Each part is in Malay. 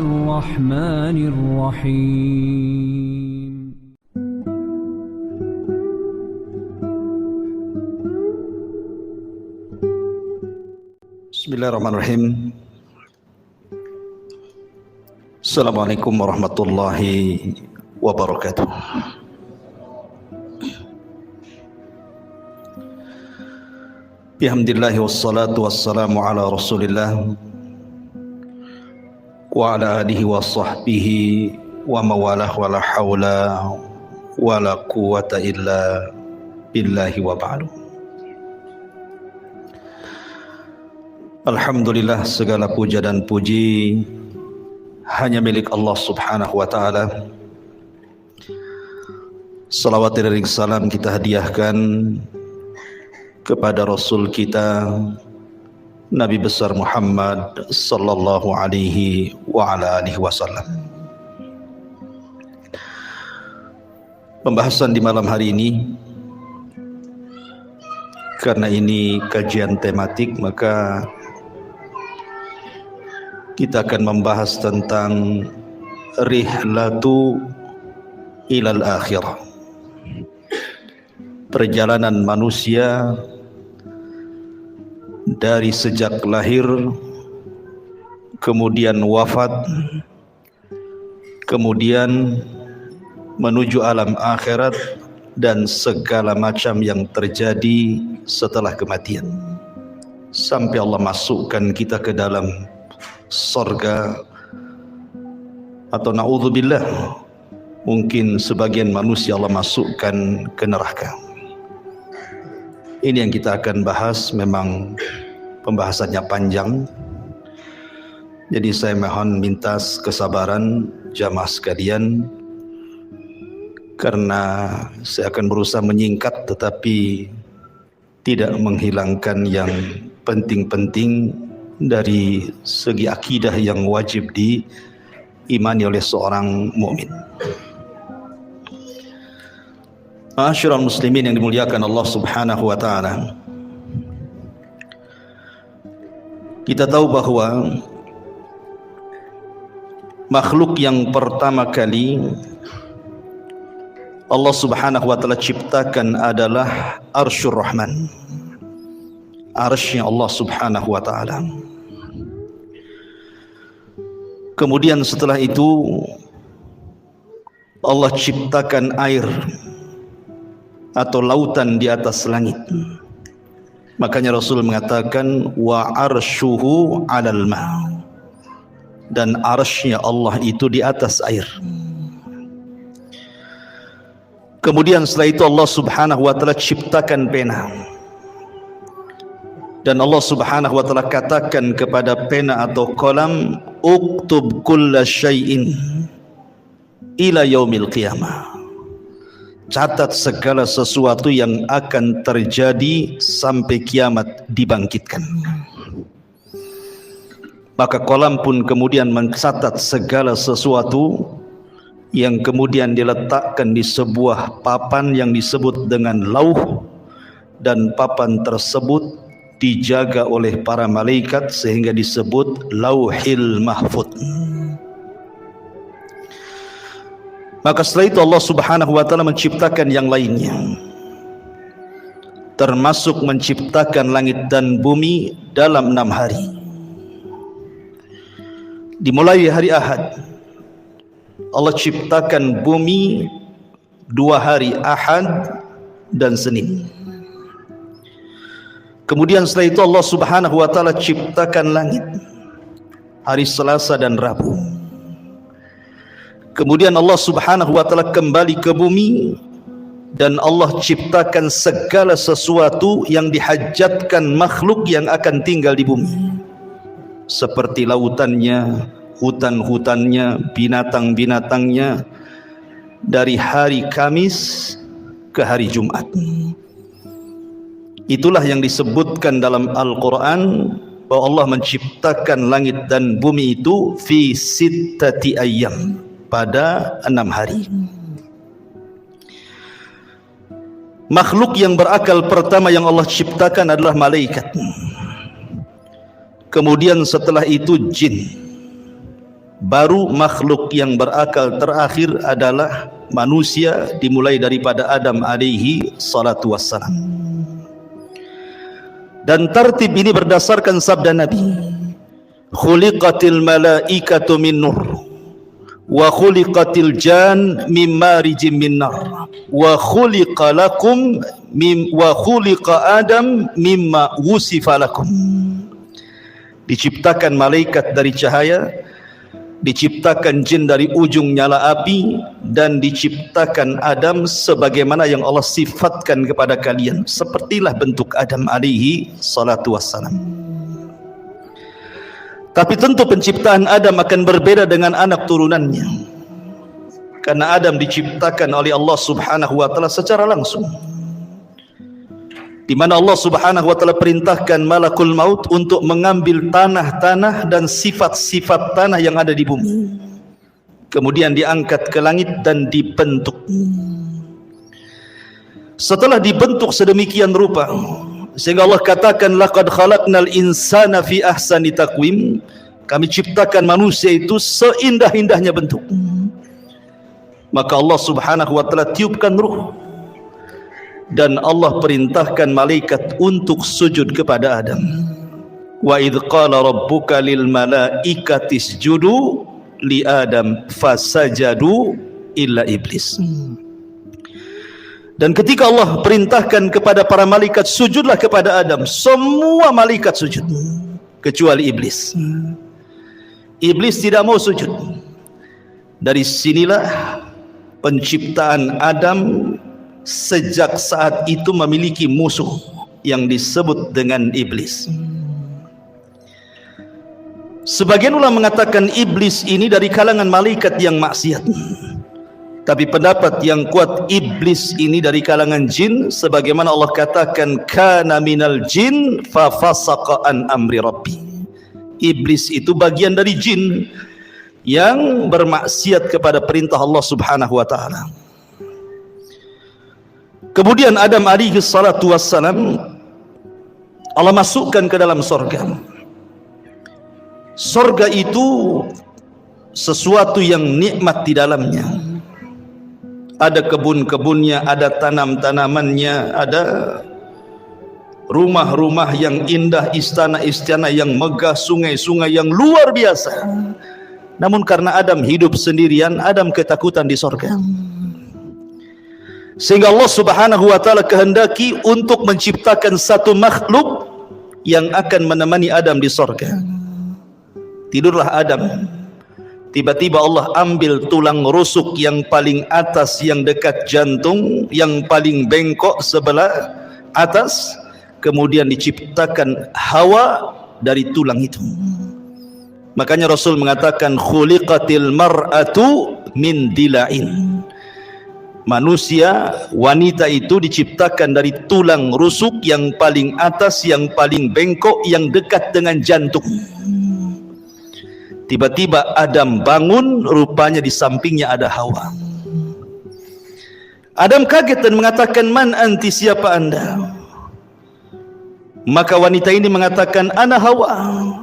الرحمن الرحيم Bismillahirrahmanirrahim. Assalamualaikum warahmatullahi wabarakatuh. Bihamdillahi wassalatu wassalamu ala rasulillah wa ala alihi wa sahbihi wa mawalah wa la hawla wa la quwata illa billahi wa ba'du. Alhamdulillah, segala puja dan puji hanya milik Allah subhanahu wa ta'ala. Salawat dan salam kita hadiahkan kepada Rasul kita Nabi besar Muhammad sallallahu alaihi wa ala alihi wasallam. Pembahasan di malam hari ini, karena ini kajian tematik, maka kita akan membahas tentang rihlatu ilal akhirah, perjalanan manusia dari sejak lahir, kemudian wafat, kemudian menuju alam akhirat dan segala macam yang terjadi setelah kematian, sampai Allah masukkan kita ke dalam surga, atau na'udzubillah, mungkin sebagian manusia Allah masukkan ke neraka. Ini yang kita akan bahas. Memang pembahasannya panjang, jadi saya mohon minta kesabaran jamaah sekalian, karena saya akan berusaha menyingkat tetapi tidak menghilangkan yang penting-penting dari segi akidah yang wajib diimani oleh seorang mukmin. Ma'asyiral muslimin yang dimuliakan Allah subhanahu wa ta'ala, kita tahu bahwa makhluk yang pertama kali Allah subhanahu wa ta'ala ciptakan adalah Arsyur Rahman, arsy Allah subhanahu wa ta'ala. Kemudian setelah itu Allah ciptakan air atau lautan di atas langit. Makanya Rasul mengatakan wa arsyuhu 'alal ma', dan arsy-Nya Allah itu di atas air. Kemudian setelah itu Allah subhanahu wa ta'ala ciptakan pena, dan Allah subhanahu wa ta'ala katakan kepada pena atau kolam, uktub kulla syai'in ila yaumil qiyamah, catat segala sesuatu yang akan terjadi sampai kiamat dibangkitkan. Maka kolam pun kemudian mencatat segala sesuatu yang kemudian diletakkan di sebuah papan yang disebut dengan lauh, dan papan tersebut dijaga oleh para malaikat sehingga disebut Lauhil Mahfuz. Maka setelah itu Allah subhanahu wa ta'ala menciptakan yang lainnya, termasuk menciptakan langit dan bumi dalam 6 hari. Dimulai hari Ahad, Allah ciptakan bumi 2 hari, Ahad dan Senin. Kemudian setelah itu Allah subhanahu wa ta'ala ciptakan langit hari Selasa dan Rabu. Kemudian Allah subhanahu wa ta'ala kembali ke bumi, dan Allah ciptakan segala sesuatu yang dihajatkan makhluk yang akan tinggal di bumi, seperti lautannya, hutan-hutannya, binatang-binatangnya, dari hari Kamis ke hari Jumat. Itulah yang disebutkan dalam Al-Quran bahwa Allah menciptakan langit dan bumi itu fi sittati ayyam, pada 6 hari. Makhluk yang berakal pertama yang Allah ciptakan adalah malaikat. Kemudian setelah itu jin. baru makhluk yang berakal terakhir adalah manusia, dimulai daripada Adam alaihi salatu wassalam. Dan tartib ini berdasarkan sabda Nabi, khuliqatil malaikatu min nur wa khuliqatil jan min marijim min nar wa khuliqa lakum wa khuliqa Adam mimma wusifa lakum. Diciptakan malaikat dari cahaya, diciptakan jin dari ujung nyala api, dan diciptakan Adam sebagaimana yang Allah sifatkan kepada kalian. Sepertilah bentuk Adam alaihi salatu wassalam. Tapi tentu penciptaan Adam akan berbeda dengan anak turunannya, karena Adam diciptakan oleh Allah subhanahu wa ta'ala secara langsung, di mana Allah subhanahu wa ta'ala perintahkan malakul maut untuk mengambil tanah-tanah dan sifat-sifat tanah yang ada di bumi, kemudian diangkat ke langit dan dibentuk. Setelah dibentuk sedemikian rupa, sehingga Allah katakan laqad khalaqnal insana fi ahsani taqwim, kami ciptakan manusia itu seindah-indahnya bentuk. Maka Allah subhanahu wa ta'ala tiupkan ruh, dan Allah perintahkan malaikat untuk sujud kepada Adam. Wa idh qala rabbuka lil malaikati isjudu li Adam fasajadu illa iblis. Dan ketika Allah perintahkan kepada para malaikat sujudlah kepada Adam, semua malaikat sujud kecuali iblis. Iblis tidak mau sujud. Dari sinilah penciptaan Adam sejak saat itu memiliki musuh yang disebut dengan iblis. Sebagian ulama mengatakan iblis ini dari kalangan malaikat yang maksiat, tapi pendapat yang kuat iblis ini dari kalangan jin, sebagaimana Allah katakan kana minal jin fa fasaqa an amri rabbi. Iblis itu bagian dari jin yang bermaksiat kepada perintah Allah subhanahu wa ta'ala. Kemudian Adam alaihi salatu wassalam Allah masukkan ke dalam sorga. Sorga itu sesuatu yang nikmat di dalamnya. Ada kebun-kebunnya, ada tanam-tanamannya, ada rumah-rumah yang indah, istana-istana yang megah, sungai-sungai yang luar biasa. Namun karena Adam hidup sendirian, Adam ketakutan di sorga, sehingga Allah subhanahu wa ta'ala kehendaki untuk menciptakan satu makhluk yang akan menemani Adam di sorga. Tidurlah Adam. Tiba-tiba Allah ambil tulang rusuk yang paling atas, yang dekat jantung, yang paling bengkok sebelah atas, kemudian diciptakan Hawa dari tulang itu. Makanya Rasul mengatakan khuliqatil mar'atu min dila'in. Manusia, wanita itu diciptakan dari tulang rusuk yang paling atas, yang paling bengkok, yang dekat dengan jantung. Tiba-tiba Adam bangun, rupanya di sampingnya ada Hawa. Adam kaget dan mengatakan, man anti, siapa anda? Maka wanita ini mengatakan, ana Hawa.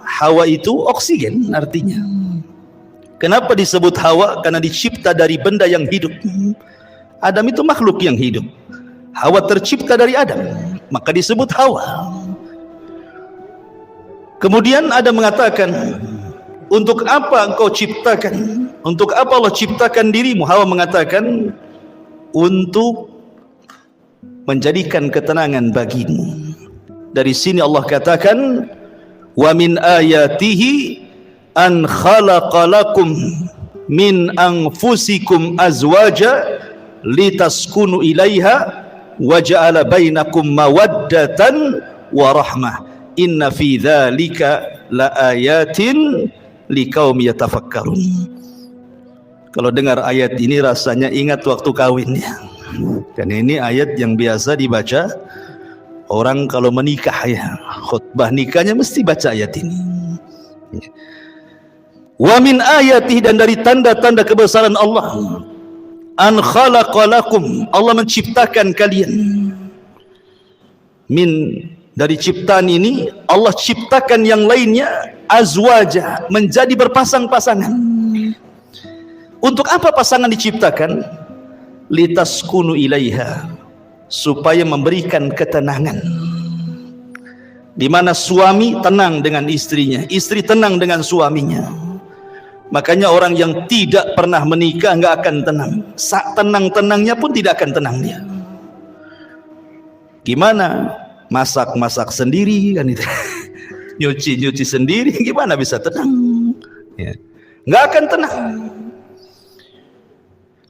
Hawa itu oksigen artinya. Kenapa disebut Hawa? Karena dicipta dari benda yang hidup. Adam itu makhluk yang hidup. Hawa tercipta dari Adam, maka disebut Hawa. Kemudian Adam mengatakan, untuk apa engkau ciptakan? Untuk apa Allah ciptakan dirimu? Hawa mengatakan, untuk menjadikan ketenangan bagimu. Dari sini Allah katakan, wa min ayatihi an khalaqa lakum min anfusikum azwaja litaskunu ilaiha wa ja'ala bainakum mawaddatan wa rahmah inna fi dzalika laayatin liqaumi yatafakkarun. Kalau dengar ayat ini rasanya ingat waktu kawinnya. Dan ini ayat yang biasa dibaca orang kalau menikah, ya. Khutbah nikahnya mesti baca ayat ini. Wa min ayatihi, dan dari tanda-tanda kebesaran Allah, an khalaqalakum, Allah menciptakan kalian. Min, dari ciptaan ini Allah ciptakan yang lainnya azwaja, menjadi berpasang-pasangan. Untuk apa pasangan diciptakan? Litaskunu ilaiha, supaya memberikan ketenangan, di mana suami tenang dengan istrinya, istri tenang dengan suaminya. Makanya orang yang tidak pernah menikah nggak akan tenang. Tenang-tenangnya pun tidak akan tenang dia. Gimana? Masak-masak sendiri kan itu. Nyuci-nyuci sendiri, gimana bisa tenang? Ya. Nggak akan tenang.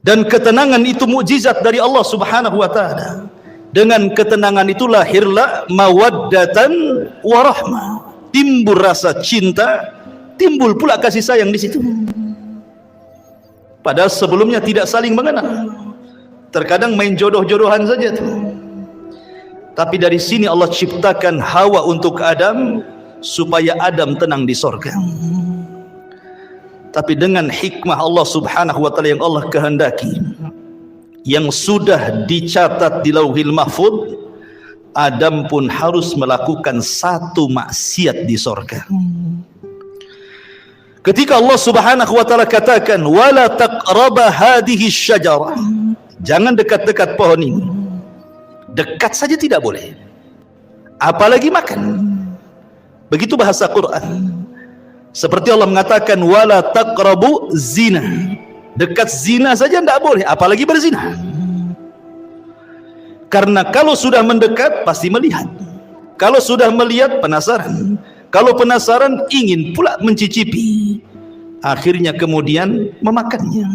Dan ketenangan itu mukjizat dari Allah Subhanahu wa taala. Dengan ketenangan itu lahirlah mawaddatan warahmah. Timbul rasa cinta, timbul pula kasih sayang di situ. Padahal sebelumnya tidak saling mengenal. Terkadang main jodoh-jodohan saja tuh. Tapi dari sini Allah ciptakan Hawa untuk Adam supaya Adam tenang di sorga. Tapi dengan hikmah Allah Subhanahu wa taala yang Allah kehendaki, yang sudah dicatat di Lauhil Mahfuz, Adam pun harus melakukan satu maksiat di sorga. Ketika Allah Subhanahu wa taala katakan wala taqraba hadhihi syajarah, jangan dekat-dekat pohon ini. Dekat saja tidak boleh, apalagi makan. Begitu bahasa Quran. Seperti Allah mengatakan wala taqrabu zina, dekat zina saja tidak boleh, apalagi berzina. Karena kalau sudah mendekat pasti melihat, kalau sudah melihat penasaran, kalau penasaran ingin pula mencicipi, akhirnya kemudian memakannya.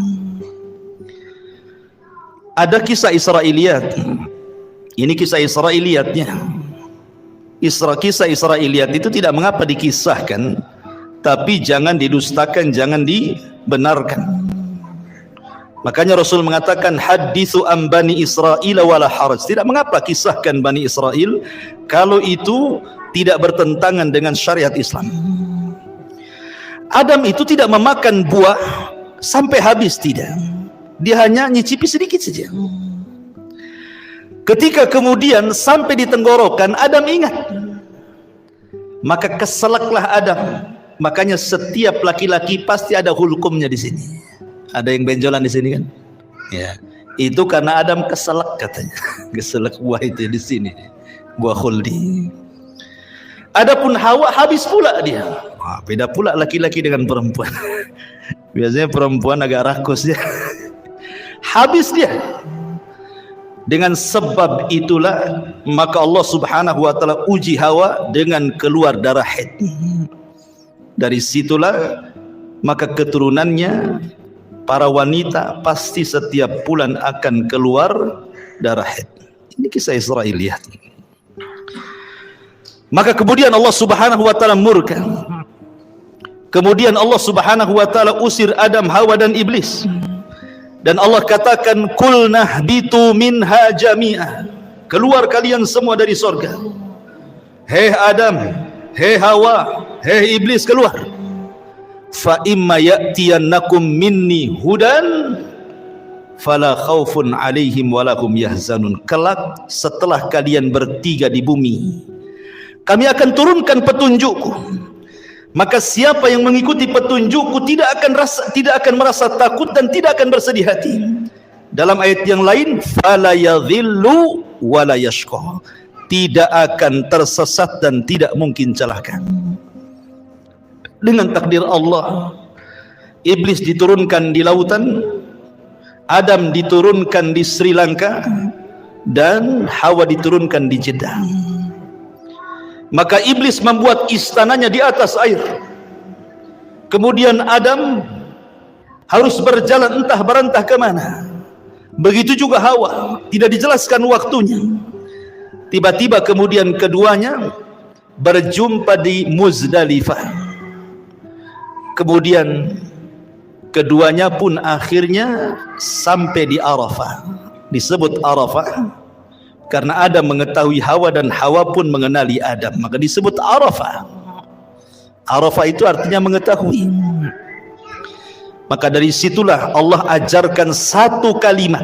Ada kisah Israiliyat. Ini kisah Israiliyatnya. Kisah Israiliyat itu tidak mengapa dikisahkan, tapi jangan didustakan, jangan dibenarkan. Makanya Rasul mengatakan hadithu an Bani Israil wala haraj. Tidak mengapa kisahkan Bani Israel kalau itu tidak bertentangan dengan syariat Islam. Adam itu tidak memakan buah sampai habis, tidak. Dia hanya nyicipi sedikit saja. Ketika kemudian sampai di tenggorokan, Adam ingat. Maka keselaklah Adam. Makanya setiap laki-laki pasti ada hulkumnya di sini. Ada yang benjolan di sini kan? Ya, itu karena Adam keselak katanya. Keselak buah itu di sini, buah khuldi. Adapun Hawa habis pula dia. Wah, beda pula laki-laki dengan perempuan. Biasanya perempuan agak rakus ya. Habis dia. Dengan sebab itulah maka Allah Subhanahu wa taala uji Hawa dengan keluar darah haid. Dari situlah maka keturunannya para wanita pasti setiap bulan akan keluar darah haid. Ini kisah Israiliyat. Maka kemudian Allah Subhanahu wa taala murka. Kemudian Allah Subhanahu wa taala usir Adam, Hawa dan iblis. Dan Allah katakan kulnah bitu minha jami'ah, keluar kalian semua dari sorga. Hei Adam, hei Hawa, hei iblis, keluar. Fa imma ya'tiyannakum minni hudan fala khaufun alaihim walahum yahzanun. Kelak setelah kalian bertiga di bumi, kami akan turunkan petunjukku. Maka siapa yang mengikuti petunjukku tidak akan merasa takut dan tidak akan bersedih hati. Dalam ayat yang lain, fala yadhillu wala yashqa, tidak akan tersesat dan tidak mungkin celaka. Dengan takdir Allah, iblis diturunkan di lautan, Adam diturunkan di Sri Lanka, dan Hawa diturunkan di Jeddah. Maka iblis membuat istananya di atas air. Kemudian Adam harus berjalan entah berantah ke mana. Begitu juga Hawa, tidak dijelaskan waktunya. Tiba-tiba kemudian keduanya berjumpa di Muzdalifah. Kemudian keduanya pun akhirnya sampai di Arafah. Disebut Arafah karena Adam mengetahui Hawa dan Hawa pun mengenali Adam, maka disebut Arafah. Arafah itu artinya mengetahui. Maka dari situlah Allah ajarkan satu kalimat,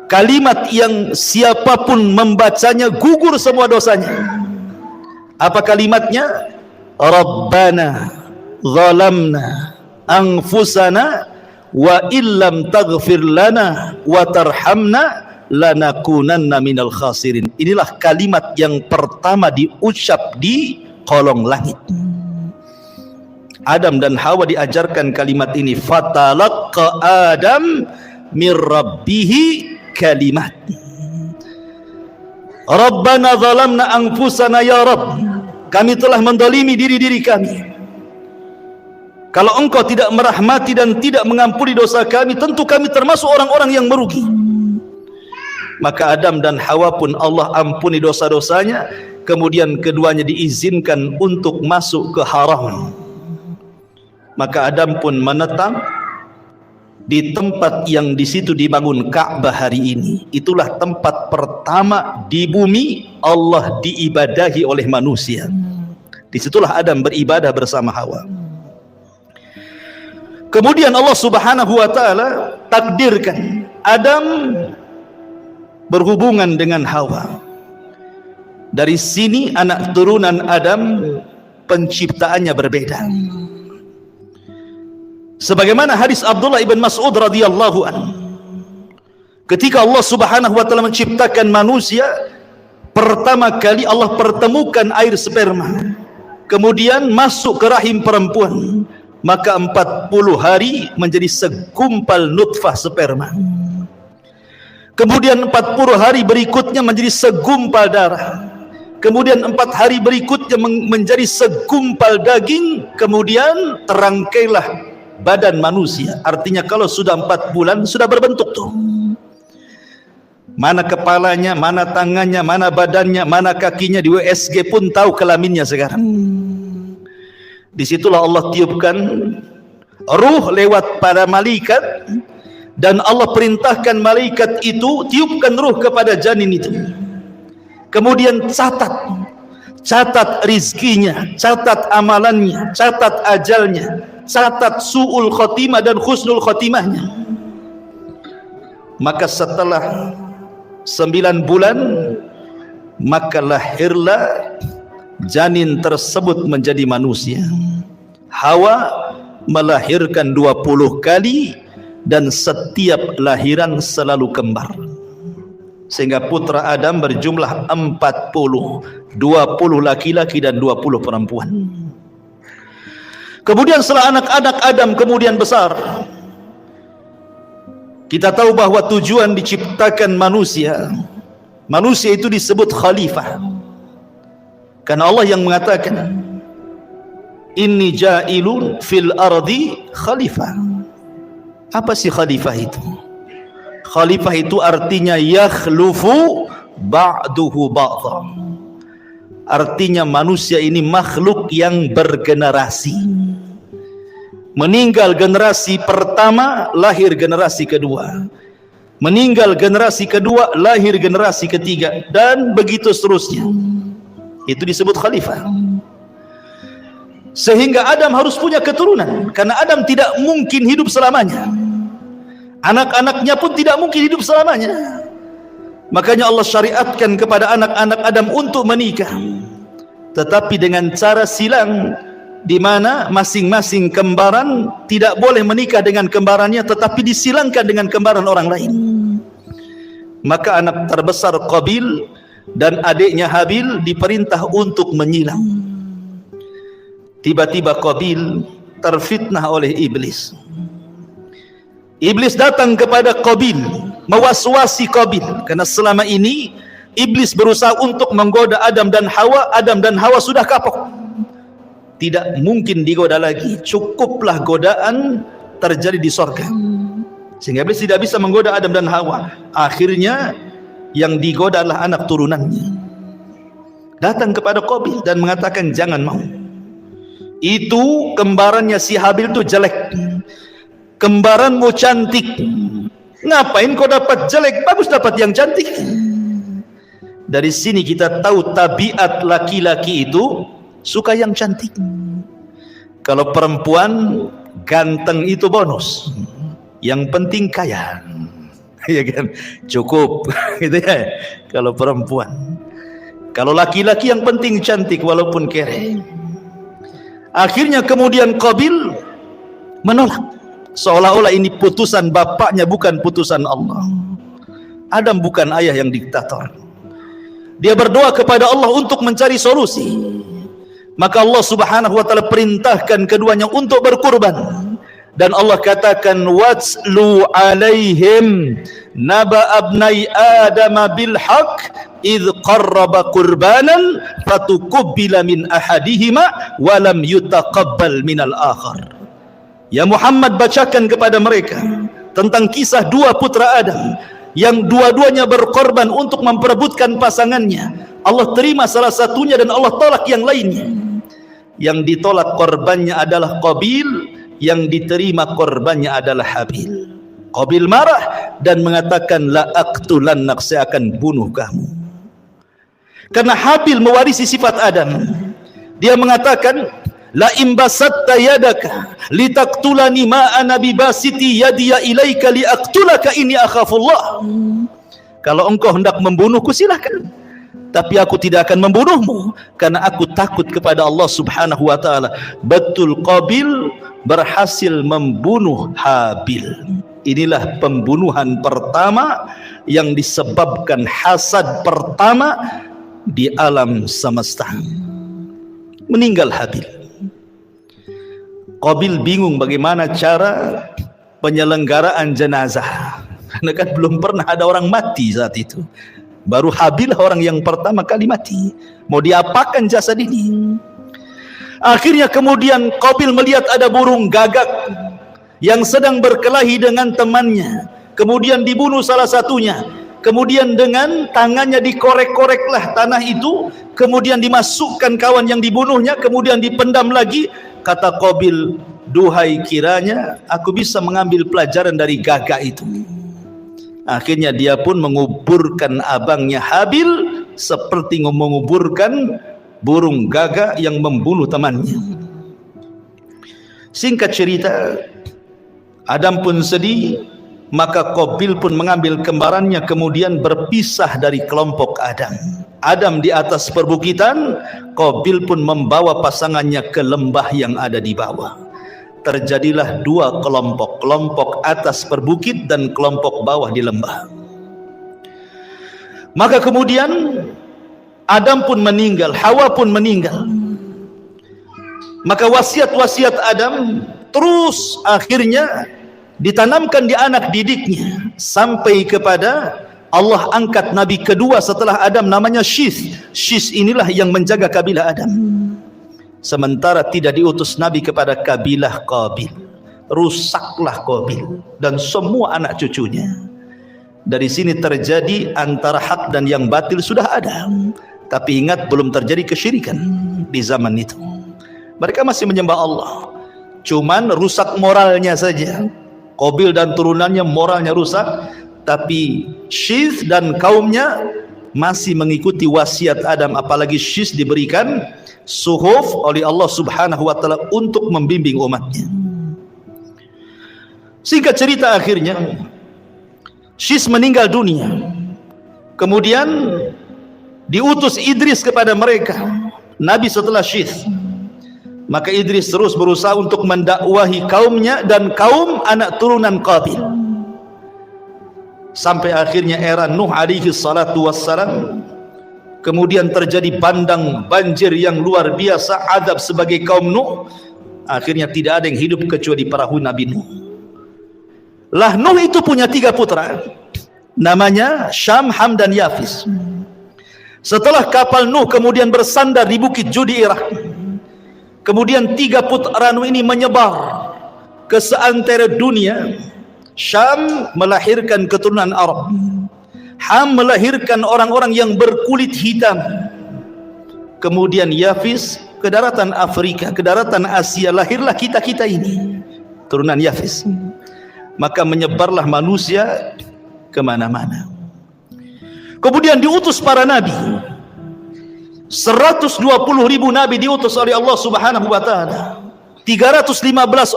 kalimat yang siapapun membacanya gugur semua dosanya. Apa kalimatnya? Rabbana zalamna anfusana wa illam taghfir lana wa tarhamna lanakunanna minal khasirin. Inilah kalimat yang pertama diucap di kolong langit. Adam dan Hawa diajarkan kalimat ini. Fatalaqqa Adam mir rabbihi kalimat. Rabbana zalamna anfusana ya Rabb, kami telah mendolimi diri-diri kami. Kalau engkau tidak merahmati dan tidak mengampuni dosa kami, tentu kami termasuk orang-orang yang merugi. Maka Adam dan Hawa pun Allah ampuni dosa-dosanya. Kemudian keduanya diizinkan untuk masuk ke haram. Maka Adam pun menetap di tempat yang di situ dibangun Ka'bah hari ini. Itulah tempat pertama di bumi Allah diibadahi oleh manusia. Disitulah Adam beribadah bersama Hawa. Kemudian Allah Subhanahu wa ta'ala takdirkan Adam berhubungan dengan Hawa. Dari sini anak turunan Adam penciptaannya berbeda. Sebagaimana hadis Abdullah ibn Mas'ud radhiyallahu anhu, ketika Allah Subhanahu wa ta'ala menciptakan manusia, pertama kali Allah pertemukan air sperma, kemudian masuk ke rahim perempuan, maka 40 hari menjadi segumpal nutfah sperma. Kemudian 40 hari berikutnya menjadi segumpal darah. Kemudian 4 hari berikutnya menjadi segumpal daging. Kemudian terangkailah badan manusia. Artinya kalau sudah 4 bulan sudah berbentuk tuh. Mana kepalanya, mana tangannya, mana badannya, mana kakinya. Di USG pun tahu kelaminnya sekarang. Disitulah Allah tiupkan ruh lewat para malaikat, dan Allah perintahkan malaikat itu tiupkan ruh kepada janin itu. Kemudian catat rizkinya, catat amalannya, catat ajalnya, catat su'ul khotimah dan husnul khotimahnya. Maka setelah 9 bulan maka lahirlah janin tersebut menjadi manusia. Hawa melahirkan 20 kali dan setiap lahiran selalu kembar, sehingga putra Adam berjumlah 40, 20 laki-laki dan 20 perempuan. Kemudian setelah anak-anak Adam kemudian besar, kita tahu bahwa tujuan diciptakan manusia itu disebut khalifah. Karena Allah yang mengatakan, inni ja'ilun fil ardi khalifah. Apa sih khalifah itu? Khalifah itu artinya yakhlufu ba'duhu ba'dha. Artinya manusia ini makhluk yang bergenerasi. Meninggal generasi pertama, lahir generasi kedua. Meninggal generasi kedua, lahir generasi ketiga, dan begitu seterusnya. Itu disebut khalifah. Sehingga Adam harus punya keturunan, karena Adam tidak mungkin hidup selamanya. Anak-anaknya pun tidak mungkin hidup selamanya. Makanya Allah syariatkan kepada anak-anak Adam untuk menikah, tetapi dengan cara silang, di mana masing-masing kembaran tidak boleh menikah dengan kembarannya, tetapi disilangkan dengan kembaran orang lain. Maka anak terbesar Qabil dan adiknya Habil diperintah untuk menyilang. Tiba-tiba Qabil terfitnah oleh iblis. Iblis datang kepada Qabil, mewaswasi Qabil, karena selama ini iblis berusaha untuk menggoda Adam dan Hawa. Adam dan Hawa sudah kapok, tidak mungkin digoda lagi. Cukuplah godaan terjadi di sorga, sehingga iblis tidak bisa menggoda Adam dan Hawa. Akhirnya yang digoda adalah anak turunannya. Datang kepada Qabil dan mengatakan, jangan mau. Itu kembarannya si Habil itu jelek, kembaranmu cantik. Ngapain kau dapat jelek? Bagus dapat yang cantik. Dari sini kita tahu tabiat laki-laki itu suka yang cantik. Kalau perempuan ganteng itu bonus, yang penting kaya. Ya kan, cukup gitu ya kalau perempuan. Kalau laki-laki yang penting cantik walaupun kere. Akhirnya kemudian Qabil menolak. seolah-olah ini putusan bapaknya, bukan putusan Allah. Adam bukan ayah yang diktator. Dia berdoa kepada Allah untuk mencari solusi. Maka Allah subhanahu wa ta'ala perintahkan keduanya untuk berkurban. Dan Allah katakan, watslu alaihim naba abnai adam bil haqq idh qarraba qurbanan fatukubbila min ahadihima walam yutaqabbal minal akhar. Ya Muhammad, bacakan kepada mereka tentang kisah dua putra Adam yang dua-duanya berkorban untuk memperebutkan pasangannya. Allah terima salah satunya dan Allah tolak yang lainnya. Yang ditolak korbannya adalah Qabil, yang diterima korbannya adalah Habil. Qabil marah dan mengatakan, la aqtulannak, saya akan bunuh kamu. Karena Habil mewarisi sifat Adam. Dia mengatakan, la imbasatta yadaka litaqtulani ma ana bibasiti yadiya ilaika liaqtulaka inni akhafullah. Kalau engkau hendak membunuhku silakan, tapi aku tidak akan membunuhmu karena aku takut kepada Allah subhanahu wa ta'ala. Betul, Qabil berhasil membunuh Habil. Inilah pembunuhan pertama yang disebabkan hasad pertama di alam semesta. Meninggal Habil. Qabil bingung bagaimana cara penyelenggaraan jenazah, karena kan belum pernah ada orang mati saat itu. Baru Habil orang yang pertama kali mati. Mau diapakan jasad ini? Akhirnya kemudian Qabil melihat ada burung gagak yang sedang berkelahi dengan temannya. Kemudian dibunuh salah satunya. Kemudian dengan tangannya dikorek-koreklah tanah itu. Kemudian dimasukkan kawan yang dibunuhnya. Kemudian dipendam lagi. Kata Qabil, duhai kiranya aku bisa mengambil pelajaran dari gagak itu. Akhirnya dia pun menguburkan abangnya Habil seperti menguburkan burung gagak yang membunuh temannya. Singkat cerita, Adam pun sedih, maka Qabil pun mengambil kembarannya kemudian berpisah dari kelompok Adam. Adam di atas perbukitan, Qabil pun membawa pasangannya ke lembah yang ada di bawah. Terjadilah dua kelompok, kelompok atas perbukit dan kelompok bawah di lembah. Maka kemudian Adam pun meninggal, Hawa pun meninggal. Maka wasiat-wasiat Adam terus akhirnya ditanamkan di anak didiknya sampai kepada Allah angkat Nabi kedua setelah Adam, namanya Syith. Syith inilah yang menjaga kabilah Adam. Sementara tidak diutus Nabi kepada kabilah Qabil. Rusaklah Qabil dan semua anak cucunya. Dari sini terjadi antara hak dan yang batil sudah ada. Tapi ingat, belum terjadi kesyirikan di zaman itu. Mereka masih menyembah Allah. Cuman rusak moralnya saja. Qabil dan turunannya moralnya rusak. Tapi Syith dan kaumnya masih mengikuti wasiat Adam. Apalagi Syith diberikan suhuf oleh Allah subhanahu wa ta'ala untuk membimbing umatnya. Singkat cerita, akhirnya Syith meninggal dunia. Kemudian diutus Idris kepada mereka, Nabi setelah Syith. Maka Idris terus berusaha untuk mendakwahi kaumnya dan kaum anak turunan Qabil. Sampai akhirnya era Nuh alaihi salatu wassalam. Kemudian terjadi bandang banjir yang luar biasa, adab sebagai kaum Nuh. Akhirnya tidak ada yang hidup kecuali perahu Nabi Nuh. Lah Nuh itu punya 3 putra, namanya Syam, Ham dan Yafis. Setelah kapal Nuh kemudian bersandar di bukit Judi Irak, kemudian 3 putra Nuh ini menyebar ke seantero dunia. Syam melahirkan keturunan Arab, Ham melahirkan orang-orang yang berkulit hitam, kemudian Yafis ke daratan Afrika, ke daratan Asia, lahirlah kita-kita ini, turunan Yafis. Maka menyebarlah manusia kemana-mana. Kemudian diutus para nabi, 120.000 nabi diutus oleh Allah subhanahu wa ta'ala. 315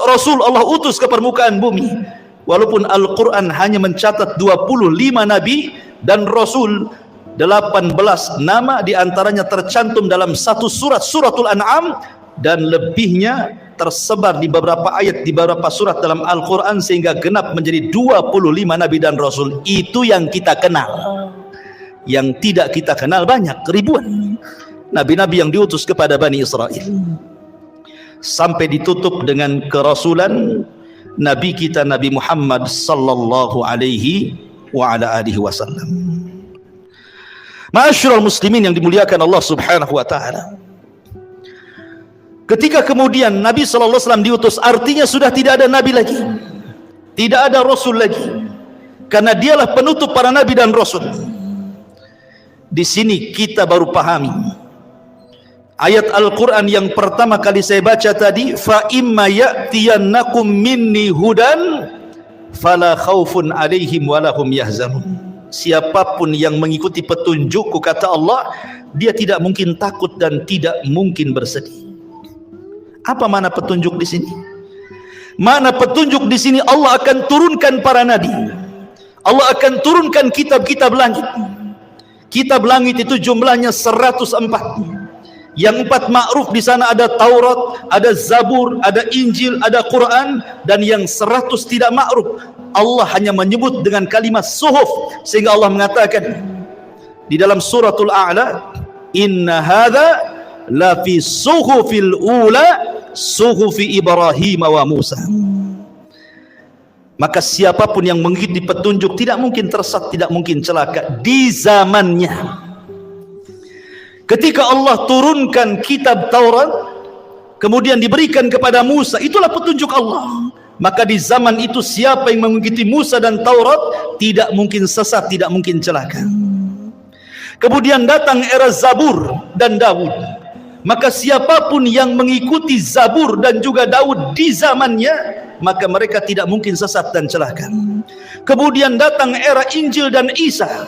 rasul Allah utus ke permukaan bumi. Walaupun Al-Quran hanya mencatat 25 nabi dan rasul, 18 nama diantaranya tercantum dalam satu surat, suratul An'am, dan lebihnya tersebar di beberapa ayat, di beberapa surat dalam Al-Quran, sehingga genap menjadi 25 Nabi dan Rasul. Itu yang kita kenal. Yang tidak kita kenal banyak, ribuan Nabi-Nabi yang diutus kepada Bani Israel, sampai ditutup dengan kerasulan Nabi kita Nabi Muhammad sallallahu alaihi wa ala alihi wasallam. Ma'asyiral muslimin yang dimuliakan Allah Subhanahu wa taala. Ketika kemudian Nabi sallallahu alaihi wasallam diutus, artinya sudah tidak ada nabi lagi, tidak ada rasul lagi, karena dialah penutup para nabi dan rasul. Di sini kita baru pahami ayat Al-Quran yang pertama kali saya baca tadi, fa imma ya'tiyannakum minni hudan fala khaufun alaihim walahum yahzanun. Siapapun yang mengikuti petunjukku, kata Allah, dia tidak mungkin takut dan tidak mungkin bersedih. Apa makna petunjuk di sini? Makna petunjuk di sini, Allah akan turunkan para nabi, Allah akan turunkan kitab-kitab langit. Kitab langit itu jumlahnya 104. Yang 4 ma'ruf di sana ada Taurat, ada Zabur, ada Injil, ada Quran, dan yang 100 tidak ma'ruf. Allah hanya menyebut dengan kalimat suhuf, sehingga Allah mengatakan di dalam suratul A'la, inna hadza la fi suhufil ula suhufi Ibrahim wa Musa. Maka siapapun yang mengikuti petunjuk tidak mungkin tersesat, tidak mungkin celaka di zamannya. Ketika Allah turunkan kitab Taurat, kemudian diberikan kepada Musa, itulah petunjuk Allah. Maka di zaman itu siapa yang mengikuti Musa dan Taurat tidak mungkin sesat, tidak mungkin celaka. Kemudian datang era Zabur dan Daud. Maka siapapun yang mengikuti Zabur dan juga Daud di zamannya, maka mereka tidak mungkin sesat dan celaka. Kemudian datang era Injil dan Isa.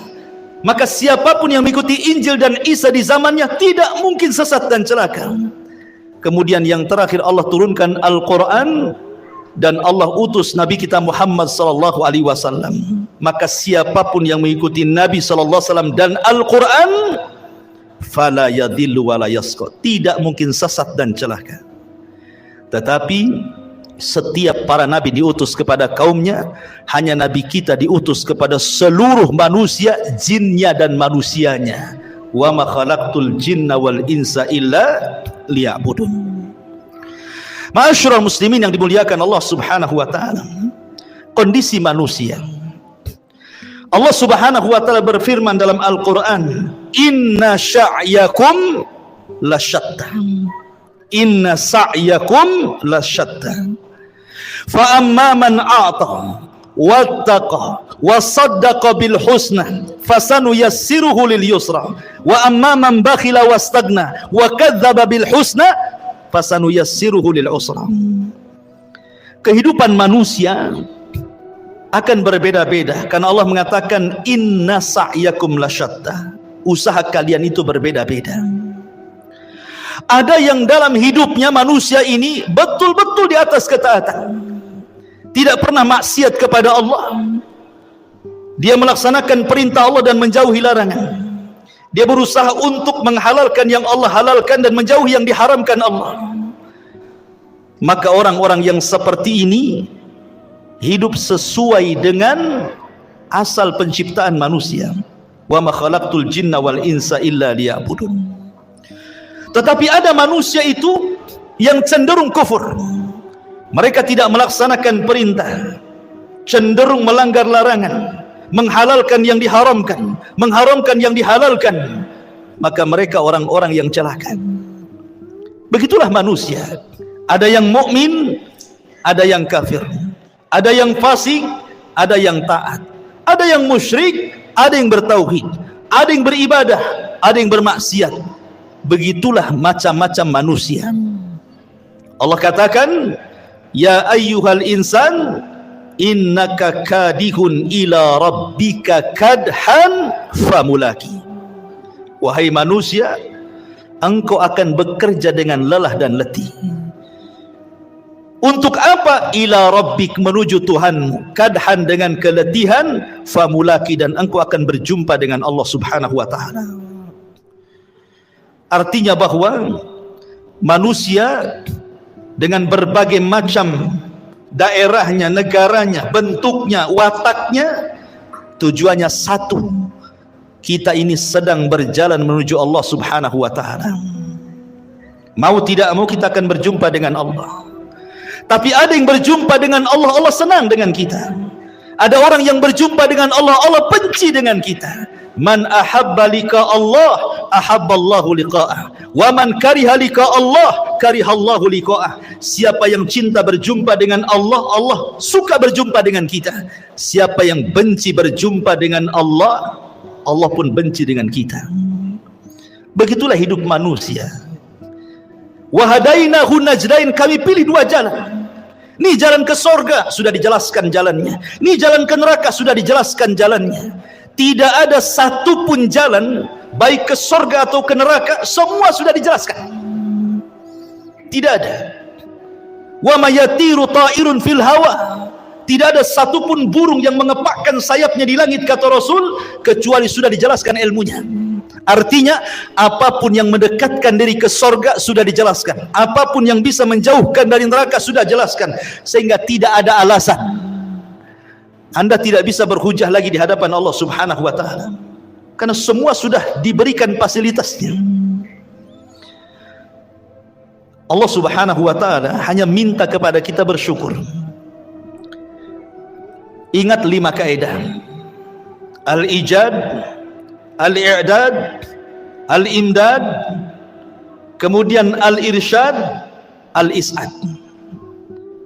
Maka siapapun yang mengikuti Injil dan Isa di zamannya tidak mungkin sesat dan celaka. Kemudian yang terakhir Allah turunkan Al-Quran, dan Allah utus Nabi kita Muhammad sallallahu alaihi wasallam. Maka siapapun yang mengikuti Nabi sallallahu alaihi wasallam dan Al-Quran, fala yadhillu wala yasqa, tidak mungkin sesat dan celaka. Tetapi setiap para nabi diutus kepada kaumnya, hanya nabi kita diutus kepada seluruh manusia, jinnya dan manusianya. Wa ma khalaqtul jinna wal insa illa liya'budun. Ma'asyiral muslimin yang dimuliakan Allah Subhanahu wa taala, kondisi manusia, Allah Subhanahu wa taala berfirman dalam Al-Qur'an, inna sya'yakum lasyatta, inna sa'yakum lasyatta, fa amma man a'ta wattaqa wa saddaqa bil husna fasanuyassiruhu lil yusra, wa amma man bakhila wastagna wa kadzdzaba bil husna fasanuyassiruhu lil usra. Kehidupan manusia akan berbeda-beda karena Allah mengatakan inna sa'yakum lasyatta, usaha kalian itu berbeda-beda. Ada yang dalam hidupnya manusia ini betul-betul di atas ketaatan, tidak pernah maksiat kepada Allah, dia melaksanakan perintah Allah dan menjauhi larangan. Dia berusaha untuk menghalalkan yang Allah halalkan dan menjauhi yang diharamkan Allah. Maka orang-orang yang seperti ini hidup sesuai dengan asal penciptaan manusia. Wa ma khalaqtul jinna wal insa illa liya'budun. Tetapi ada manusia itu yang cenderung kufur. Mereka tidak melaksanakan perintah, cenderung melanggar larangan, menghalalkan yang diharamkan, mengharamkan yang dihalalkan. Maka mereka orang-orang yang celaka. Begitulah manusia. Ada yang mukmin, ada yang kafir, ada yang fasik, ada yang taat, ada yang musyrik, ada yang bertauhid, ada yang beribadah, ada yang bermaksiat. Begitulah macam-macam manusia. Allah katakan, ya ayyuhal insan innaka kadihun ila rabbika kadhan famulaki. Wahai manusia, engkau akan bekerja dengan lelah dan letih. Untuk apa? Ila rabbik, menuju Tuhanmu, kadhan, dengan keletihan, famulaki, dan engkau akan berjumpa dengan Allah Subhanahu wa taala. Artinya bahwa manusia dengan berbagai macam daerahnya, negaranya, bentuknya, wataknya, tujuannya satu. Kita ini sedang berjalan menuju Allah Subhanahu wa ta'ala. Mau tidak mau kita akan berjumpa dengan Allah. Tapi ada yang berjumpa dengan Allah, Allah senang dengan kita. Ada orang yang berjumpa dengan Allah, Allah benci dengan kita. Man ahabba liqa Allah, ahabballahu liqa'ah. Wa man kariha liqa Allah, karihallahu liqa'ah. Siapa yang cinta berjumpa dengan Allah, Allah suka berjumpa dengan kita. Siapa yang benci berjumpa dengan Allah, Allah pun benci dengan kita. Begitulah hidup manusia. Wa hadainahu najdain, kami pilih dua jalan. Ini jalan ke sorga, sudah dijelaskan jalannya. Ini jalan ke neraka, sudah dijelaskan jalannya. Tidak ada satupun jalan, baik ke sorga atau ke neraka, semua sudah dijelaskan. Tidak ada. Wa mayatiru ta'irun fil hawa. Tidak ada satupun burung yang mengepakkan sayapnya di langit, kata Rasul, kecuali sudah dijelaskan ilmunya. Artinya, apapun yang mendekatkan diri ke sorga sudah dijelaskan. Apapun yang bisa menjauhkan dari neraka sudah jelaskan. Sehingga tidak ada alasan Anda tidak bisa berhujah lagi di hadapan Allah Subhanahu wa ta'ala. Karena semua sudah diberikan fasilitasnya. Allah Subhanahu wa ta'ala hanya minta kepada kita bersyukur. Ingat 5 kaidah. Al-ijad, al-i'dad, al-imdad, kemudian al-irsyad, al-is'ad.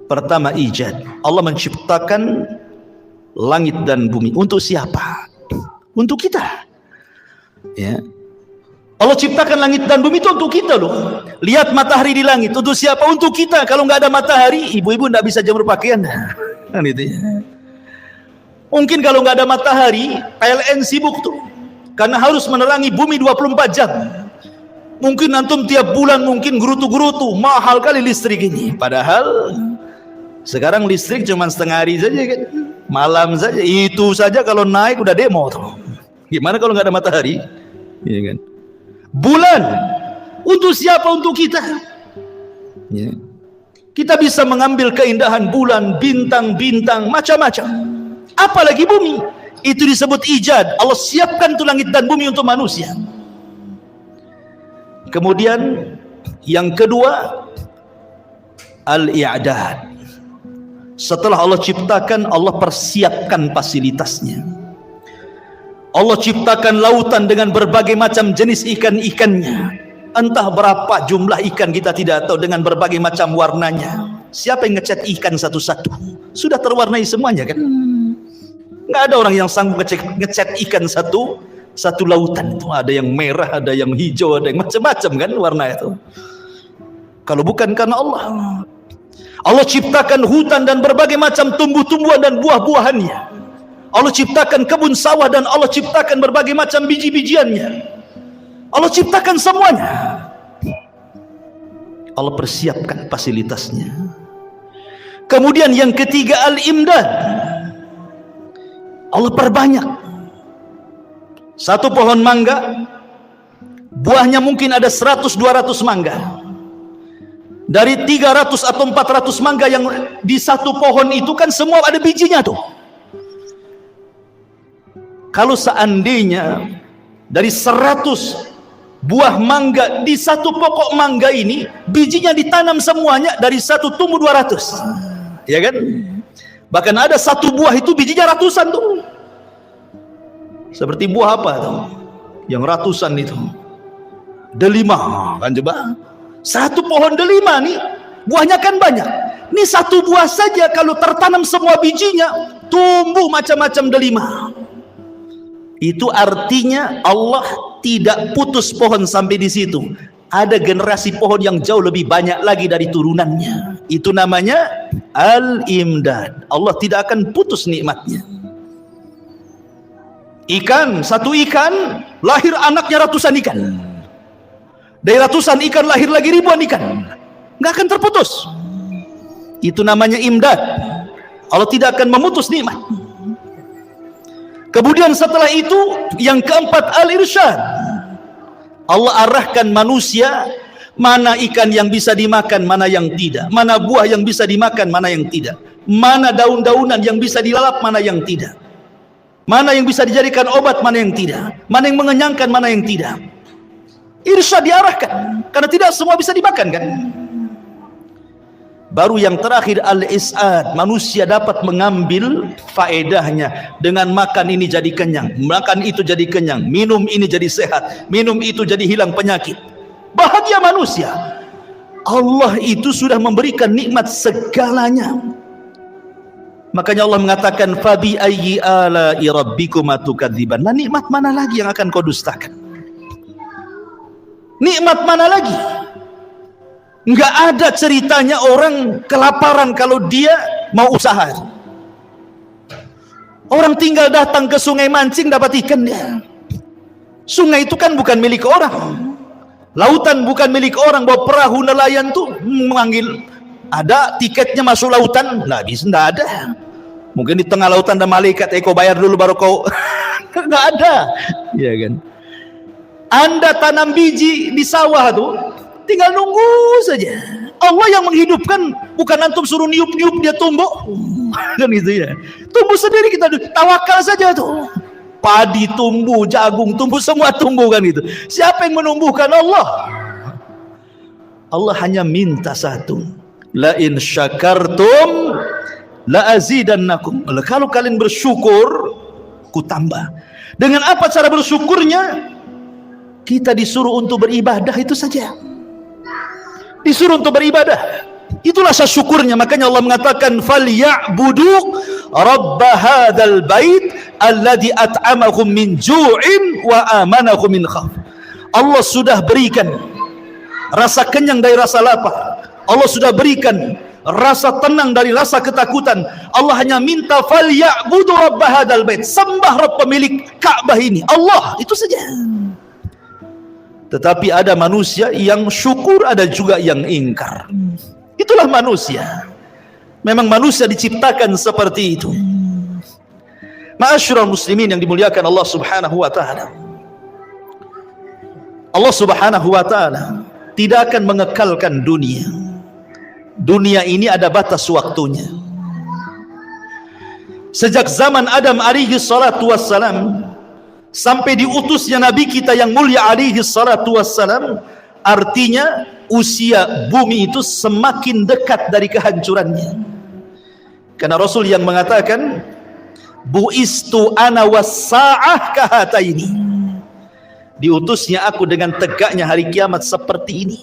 Pertama, ijad. Allah menciptakan langit dan bumi. Untuk siapa? Untuk kita. Ya. Allah ciptakan langit dan bumi itu untuk kita loh. Lihat matahari di langit. Untuk siapa? Untuk kita. Kalau nggak ada matahari, ibu-ibu nggak bisa jemur pakaian. Kan itu ya. Mungkin kalau nggak ada matahari, PLN sibuk tuh. Karena harus menerangi bumi 24 jam. Mungkin antum tiap bulan mungkin gerutu-gerutu, mahal kali listrik ini. Padahal sekarang listrik cuma setengah hari saja kan. Malam saja. Itu saja kalau naik udah demo tuh. Gimana kalau nggak ada matahari? Iya kan? Bulan untuk siapa? Untuk kita. Ya. Kita bisa mengambil keindahan bulan, bintang-bintang, macam-macam. Apalagi bumi, itu disebut ijad. Allah siapkan tuh langit dan bumi untuk manusia. Kemudian yang kedua, al-i'dad. Setelah Allah ciptakan, Allah persiapkan fasilitasnya. Allah ciptakan lautan dengan berbagai macam jenis ikan-ikannya. Entah berapa jumlah ikan kita tidak tahu, dengan berbagai macam warnanya. Siapa yang ngecat ikan satu-satu? Sudah terwarnai semuanya kan? Nggak ada orang yang sanggup ngecat ikan satu lautan itu. Ada yang merah, ada yang hijau, ada yang macam-macam kan warna itu. Kalau bukan karena Allah. Allah ciptakan hutan dan berbagai macam tumbuh-tumbuhan dan buah-buahannya. Allah ciptakan kebun sawah dan Allah ciptakan berbagai macam biji-bijiannya. Allah ciptakan semuanya. Allah persiapkan fasilitasnya. Kemudian yang ketiga, al-imdad. Allah perbanyak. Satu pohon mangga, buahnya mungkin ada 100-200 mangga. Dari 300 atau 400 mangga yang di satu pohon itu kan semua ada bijinya tuh. Kalau seandainya dari 100 buah mangga di satu pokok mangga ini, bijinya ditanam semuanya, dari satu tumbuh 200. Ya kan? Bahkan ada satu buah itu bijinya ratusan tuh. Seperti buah apa tuh? Yang ratusan itu. Delima kan coba. Satu pohon delima nih, buahnya kan banyak. Ini satu buah saja kalau tertanam semua bijinya, tumbuh macam-macam delima. Itu artinya Allah tidak putus pohon sampai di situ. Ada generasi pohon yang jauh lebih banyak lagi dari turunannya. Itu namanya al-imdad. Allah tidak akan putus nikmatnya. Ikan, satu ikan lahir anaknya ratusan ikan. Dari ratusan ikan lahir lagi ribuan ikan. Nggak akan terputus. Itu namanya imdad. Allah tidak akan memutus nikmat. Kemudian setelah itu yang keempat, al-irsyad. Allah arahkan manusia Mana ikan yang bisa dimakan, mana yang tidak. Mana buah yang bisa dimakan, mana yang tidak. Mana daun-daunan yang bisa dilalap, mana yang tidak. Mana yang bisa dijadikan obat, mana yang tidak. Mana yang mengenyangkan, mana yang tidak. Irsyad diarahkan, karena tidak semua bisa dimakan kan. Baru yang terakhir al-is'ad, manusia dapat mengambil faedahnya. Dengan makan ini jadi kenyang, makan itu jadi kenyang, minum ini jadi sehat, minum itu jadi hilang penyakit. Bahagia manusia. Allah itu sudah memberikan nikmat segalanya. Makanya Allah mengatakan fabi ayyi ala'i rabbikuma tukadziban. Nah, nikmat mana lagi yang akan kau dustakan? Nikmat mana lagi? Enggak ada ceritanya orang kelaparan kalau dia mau usaha. Orang tinggal datang ke sungai mancing dapat ikan dia. Sungai itu kan bukan milik orang. Lautan bukan milik orang. Bawa perahu nelayan tuh memanggil, ada tiketnya masuk lautan? Nggak bisa, nggak ada. Mungkin di tengah lautan ada malaikat, kau bayar dulu baru kau. Nggak ada, ya kan? Anda tanam biji di sawah tuh, tinggal nunggu saja. Allah yang menghidupkan, bukan antum suruh niup-niup dia tumbuh. Kan gitu ya. Tumbuh sendiri, kita tawakal saja tuh. Padi tumbuh, jagung tumbuh, semua tumbuh kan gitu. Siapa yang menumbuhkan? Allah. Allah hanya minta satu. La in syakartum la azidannakum. Kalau kalian bersyukur, ku tambah. Dengan apa cara bersyukurnya? Kita disuruh untuk beribadah, itu saja. Disuruh untuk beribadah, itulah syukurnya. Makanya Allah mengatakan falyabudu rabb hadzal bait alladzi at'amahum min ju'in wa amanahum min khauf. Allah sudah berikan rasa kenyang dari rasa lapar. Allah sudah berikan rasa tenang dari rasa ketakutan. Allah hanya minta falyabudu rabb hadzal bait, sembah Rabb pemilik Ka'bah ini, Allah, itu saja. Tetapi ada manusia yang syukur, ada juga yang ingkar. Itulah manusia. Memang manusia diciptakan seperti itu. Ma'asyiral muslimin yang dimuliakan Allah Subhanahu wa taala. Allah Subhanahu wa taala tidak akan mengekalkan dunia. Dunia ini ada batas waktunya. Sejak zaman Adam alaihi salatu wassalam sampai diutusnya Nabi kita yang mulia alaihi salatu wassalam, artinya usia bumi itu semakin dekat dari kehancurannya. Karena Rasul yang mengatakan bu'istu ana was-sa'ah kahataini, diutusnya aku dengan tegaknya hari kiamat seperti ini.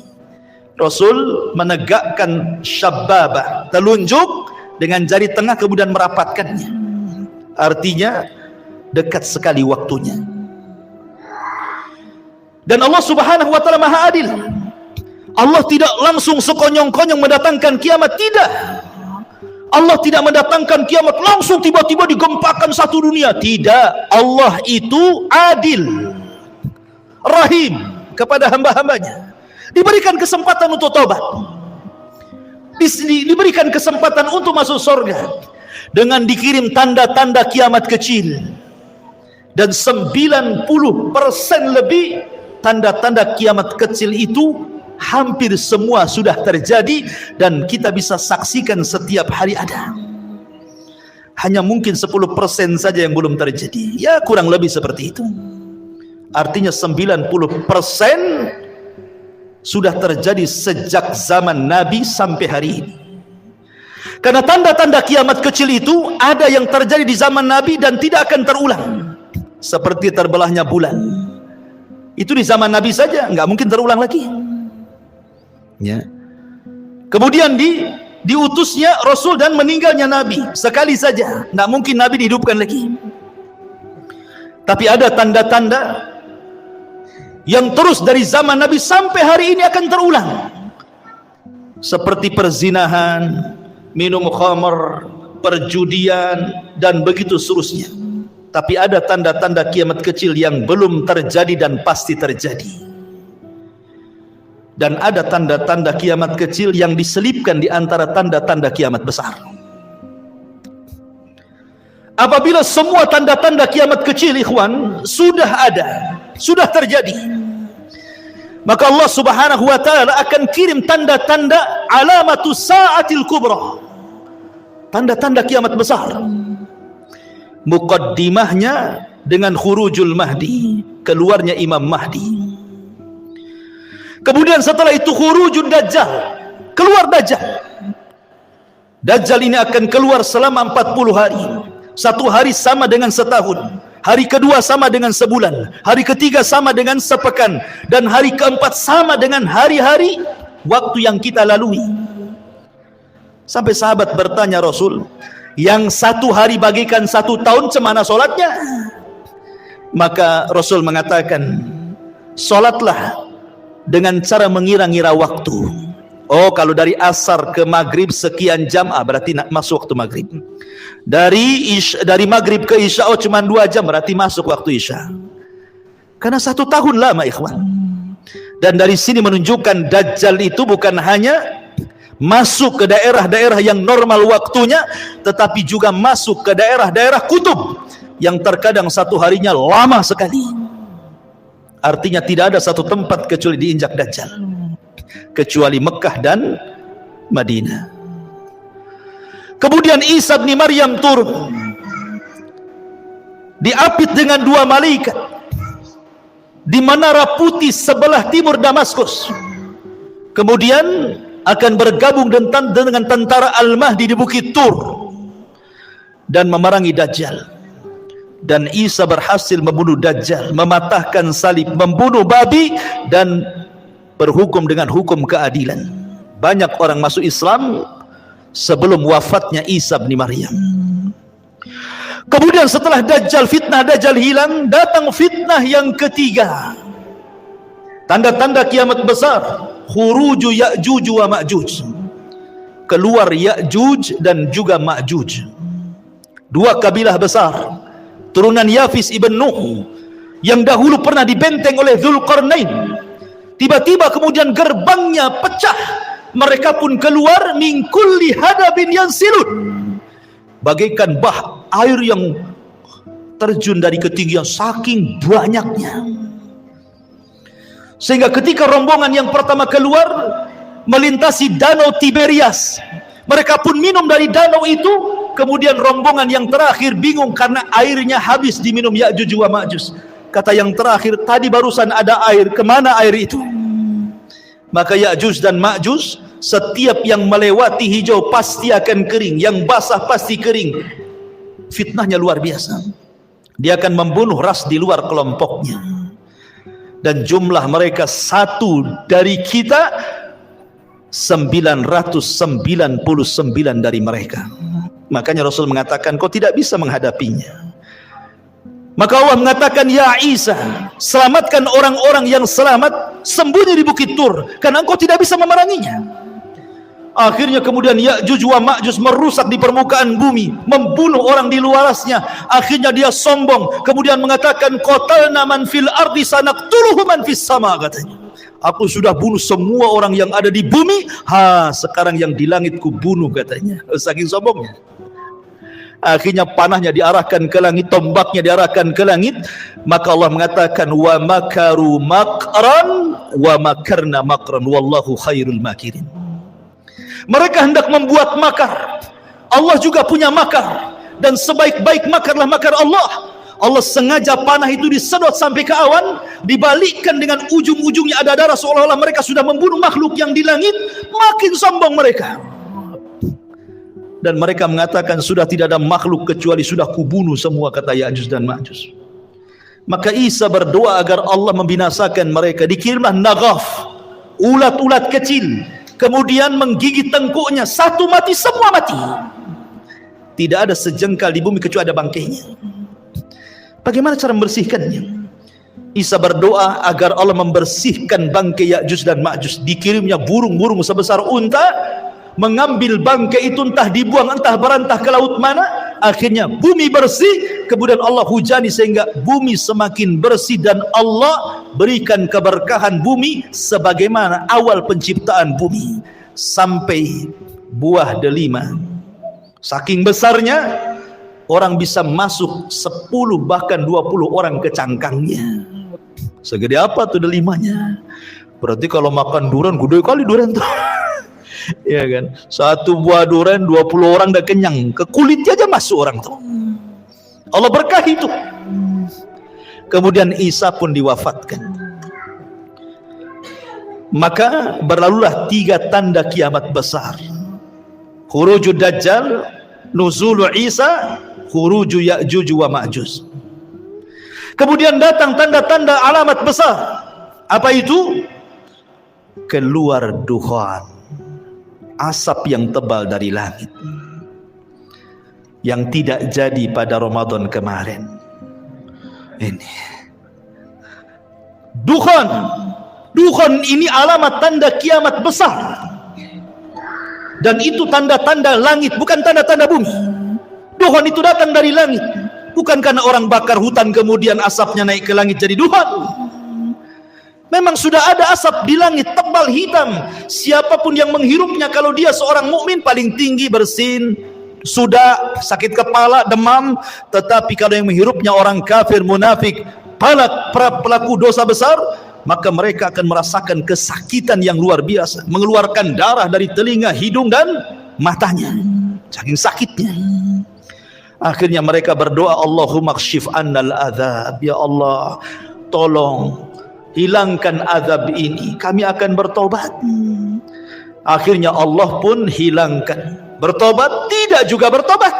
Rasul menegakkan syababah, telunjuk dengan jari tengah kemudian merapatkannya, artinya dekat sekali waktunya. Dan Allah Subhanahu wa taala Maha Adil. Allah tidak langsung sekonyong-konyong mendatangkan kiamat, tidak. Allah tidak mendatangkan kiamat langsung tiba-tiba digempakan satu dunia, tidak. Allah itu adil, rahim kepada hamba-hambanya. Diberikan kesempatan untuk taubat, diberikan kesempatan untuk masuk surga dengan dikirim tanda-tanda kiamat kecil. Dan 90% lebih tanda-tanda kiamat kecil itu hampir semua sudah terjadi dan kita bisa saksikan setiap hari ada. Hanya mungkin 10% saja yang belum terjadi. Ya kurang lebih seperti itu. Artinya 90% sudah terjadi sejak zaman Nabi sampai hari ini. Karena tanda-tanda kiamat kecil itu ada yang terjadi di zaman Nabi dan tidak akan terulang. Seperti terbelahnya bulan, itu di zaman Nabi saja, nggak mungkin terulang lagi. Ya. Kemudian diutusnya Rasul dan meninggalnya Nabi sekali saja, nggak mungkin Nabi dihidupkan lagi. Tapi ada tanda-tanda yang terus dari zaman Nabi sampai hari ini akan terulang, seperti perzinahan, minum khamr, perjudian, dan begitu seterusnya. Tapi ada tanda-tanda kiamat kecil yang belum terjadi dan pasti terjadi. Dan ada tanda-tanda kiamat kecil yang diselipkan di antara tanda-tanda kiamat besar. Apabila semua tanda-tanda kiamat kecil, ikhwan, sudah ada, sudah terjadi, maka Allah Subhanahu wa taala akan kirim tanda-tanda alamatus saatil kubra, tanda-tanda kiamat besar. Muqaddimahnya dengan khurujul Mahdi, keluarnya Imam Mahdi. Kemudian setelah itu khurujud Dajjal, keluar Dajjal. Dajjal ini akan keluar selama 40 hari. Satu hari sama dengan setahun, hari kedua sama dengan sebulan, hari ketiga sama dengan sepekan, dan hari keempat sama dengan hari-hari waktu yang kita lalui. Sampai sahabat bertanya Rasul, yang satu hari bagikan satu tahun, cemana solatnya? Maka Rasul mengatakan, solatlah dengan cara mengira-ngira waktu. Oh, kalau dari asar ke maghrib sekian jam, berarti masuk waktu maghrib. Dari maghrib ke isya, oh cuma 2 jam, berarti masuk waktu isya. Karena 1 tahun lama, ikhwan. Dan dari sini menunjukkan Dajjal itu bukan hanya masuk ke daerah-daerah yang normal waktunya, tetapi juga masuk ke daerah-daerah kutub yang terkadang satu harinya lama sekali. Artinya tidak ada satu tempat kecuali diinjak Dajjal, kecuali Mekah dan Madinah. Kemudian Isa bin Maryam turun, diapit dengan 2 malaikat di menara putih sebelah timur Damaskus. Kemudian akan bergabung dengan tentara Al-Mahdi di Bukit Tur dan memerangi Dajjal. Dan Isa berhasil membunuh Dajjal, mematahkan salib, membunuh babi, dan berhukum dengan hukum keadilan. Banyak orang masuk Islam sebelum wafatnya Isa bin Maryam. Kemudian setelah fitnah Dajjal hilang, datang fitnah yang ketiga. Tanda-tanda kiamat besar, khuruju Ya'juj wa Ma'juj, keluar Ya'juj dan juga Ma'juj. 2 kabilah besar, turunan Yafis ibn Nuh, yang dahulu pernah dibenteng oleh Dzulqarnain. Tiba-tiba kemudian gerbangnya pecah, mereka pun keluar min kulli hadabin yansilun, bagaikan bah air yang terjun dari ketinggian saking banyaknya. Sehingga ketika rombongan yang pertama keluar melintasi danau Tiberias, mereka pun minum dari danau itu. Kemudian rombongan yang terakhir bingung karena airnya habis diminum Ya'juj wa Ma'juj. Kata yang terakhir, tadi barusan ada air, kemana air itu? Maka Ya'juj dan Ma'juj, setiap yang melewati hijau pasti akan kering, yang basah pasti kering. Fitnahnya luar biasa. Dia akan membunuh ras di luar kelompoknya. Dan jumlah mereka satu dari kita 999 dari mereka. Makanya Rasul mengatakan, kau tidak bisa menghadapinya. Maka Allah mengatakan, ya Isa, selamatkan orang-orang yang selamat, sembunyi di Bukit Tur, karena engkau tidak bisa memeranginya. Akhirnya kemudian Ya'juj wa Ma'juj merusak di permukaan bumi, membunuh orang di luarasnya. Akhirnya dia sombong, kemudian mengatakan, qatalna man fil ardi sanaqtuluhu man fis sama, katanya. Aku sudah bunuh semua orang yang ada di bumi, sekarang yang di langit ku bunuh, katanya. Saking sombongnya. Akhirnya panahnya diarahkan ke langit, tombaknya diarahkan ke langit. Maka Allah mengatakan, wa makaru makran wa makarna makran wallahu khairul makirin. Mereka hendak membuat makar, Allah juga punya makar, dan sebaik-baik makarlah makar Allah. Allah sengaja panah itu disedot sampai ke awan, dibalikkan dengan ujung-ujungnya ada darah, seolah-olah mereka sudah membunuh makhluk yang di langit. Makin sombong mereka. Dan mereka mengatakan, sudah tidak ada makhluk kecuali sudah kubunuh semua, kata Ya'juj dan Ma'juj. Maka Isa berdoa agar Allah membinasakan mereka. Dikirimlah naghaf, ulat-ulat kecil, kemudian menggigit tengkuknya, satu mati, semua mati. Tidak ada sejengkal di bumi kecuali ada bangkainya. Bagaimana cara membersihkannya? Isa berdoa agar Allah membersihkan bangkai Ya'juj dan Ma'juj. Dikirimnya burung-burung sebesar unta, mengambil bangkai itu, entah dibuang, entah berantah ke laut mana. Akhirnya bumi bersih, kemudian Allah hujani sehingga bumi semakin bersih, dan Allah berikan keberkahan bumi sebagaimana awal penciptaan bumi, sampai buah delima. Saking besarnya, orang bisa masuk 10 bahkan 20 orang ke cangkangnya. Segede apa tuh delimanya? Berarti kalau makan durian, gede kali durian tuh. Ya kan? Satu buah durian 20 orang udah kenyang. Ke kulitnya aja masuk orang tuh. Allah berkahi itu. Kemudian Isa pun diwafatkan. Maka berlalulah 3 tanda kiamat besar. Khurujud Dajjal, nuzulu Isa, khuruju Ya'juj wa Ma'juj. Kemudian datang tanda-tanda alamat besar. Apa itu? Keluar dukhan, asap yang tebal dari langit, yang tidak jadi pada Ramadan kemarin. Ini dukhan ini alamat tanda kiamat besar. Dan itu tanda-tanda langit, bukan tanda-tanda bumi. Dukhan itu datang dari langit, bukan karena orang bakar hutan kemudian asapnya naik ke langit jadi dukhan. Memang sudah ada asap di langit tebal hitam. Siapapun yang menghirupnya, kalau dia seorang mukmin paling tinggi bersin, sudah sakit kepala, demam. Tetapi kalau yang menghirupnya orang kafir, munafik, pelaku dosa besar, maka mereka akan merasakan kesakitan yang luar biasa, mengeluarkan darah dari telinga, hidung dan matanya, saking sakitnya. Akhirnya mereka berdoa, Allahumma kshif annal adzab, ya Allah tolong hilangkan azab ini, kami akan bertobat. Akhirnya Allah pun hilangkan. Bertobat? Tidak juga bertobat.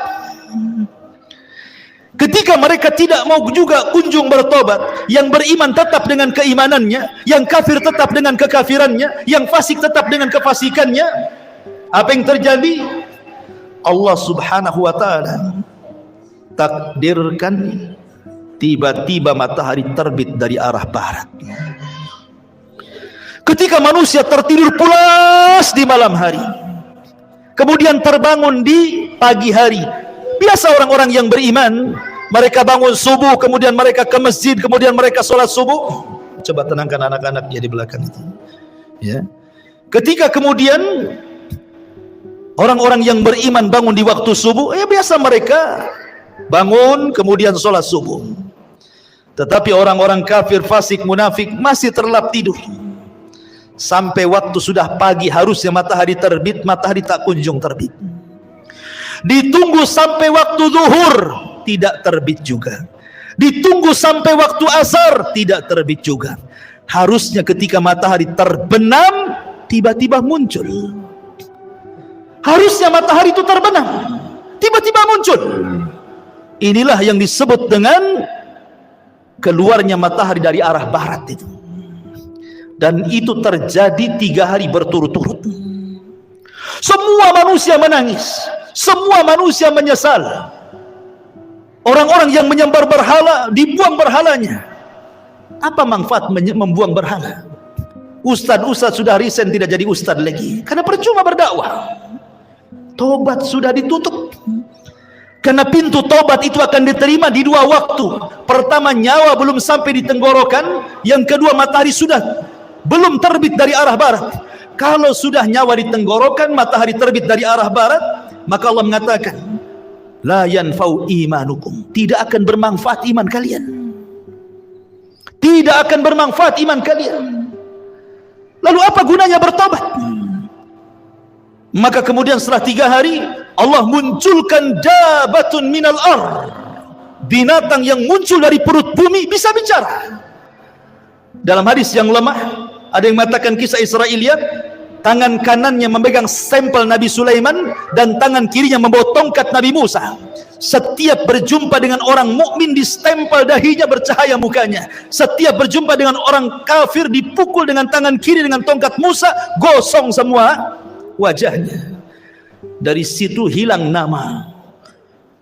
Ketika mereka tidak mau juga kunjung bertobat, yang beriman tetap dengan keimanannya, yang kafir tetap dengan kekafirannya, yang fasik tetap dengan kefasikannya, apa yang terjadi? Allah subhanahu wa ta'ala takdirkan tiba-tiba matahari terbit dari arah barat. Ketika manusia tertidur pulas di malam hari, kemudian terbangun di pagi hari. Biasa orang-orang yang beriman, mereka bangun subuh, kemudian mereka ke masjid, kemudian mereka sholat subuh. Coba tenangkan anak-anaknya di belakang itu. Ya. Ketika kemudian orang-orang yang beriman bangun di waktu subuh, biasa mereka bangun kemudian sholat subuh. Tetapi orang-orang kafir, fasik, munafik masih terlelap tidur. Sampai waktu sudah pagi, harusnya matahari terbit, matahari tak kunjung terbit. Ditunggu sampai waktu zuhur, tidak terbit juga. Ditunggu sampai waktu asar, tidak terbit juga. Harusnya ketika matahari terbenam, tiba-tiba muncul. Harusnya matahari itu terbenam, tiba-tiba muncul. Inilah yang disebut dengan keluarnya matahari dari arah barat itu. Dan itu terjadi 3 hari berturut-turut. Semua manusia menangis, semua manusia menyesal. Orang-orang yang menyembah berhala, dibuang berhalanya. Apa manfaat membuang berhala? Ustadz sudah resign, tidak jadi ustadz lagi, karena percuma berdakwah. Tobat sudah ditutup, karena pintu tobat itu akan diterima di 2 waktu. Pertama, nyawa belum sampai di tenggorokan. Yang kedua, matahari sudah belum terbit dari arah barat. Kalau sudah nyawa di tenggorokan, matahari terbit dari arah barat, maka Allah mengatakan, la yanfa'u imanukum, tidak akan bermanfaat iman kalian. Tidak akan bermanfaat iman kalian. Lalu apa gunanya bertobat? Maka kemudian setelah 3 hari, Allah munculkan dabatun minal ar, binatang yang muncul dari perut bumi bisa bicara. Dalam hadis yang lemah, ada yang mengatakan kisah Israiliyat, tangan kanannya memegang stempel Nabi Sulaiman dan tangan kirinya membawa tongkat Nabi Musa. Setiap berjumpa dengan orang mukmin distempel dahinya, bercahaya mukanya. Setiap berjumpa dengan orang kafir dipukul dengan tangan kiri dengan tongkat Musa, gosong semua wajahnya. Dari situ hilang nama,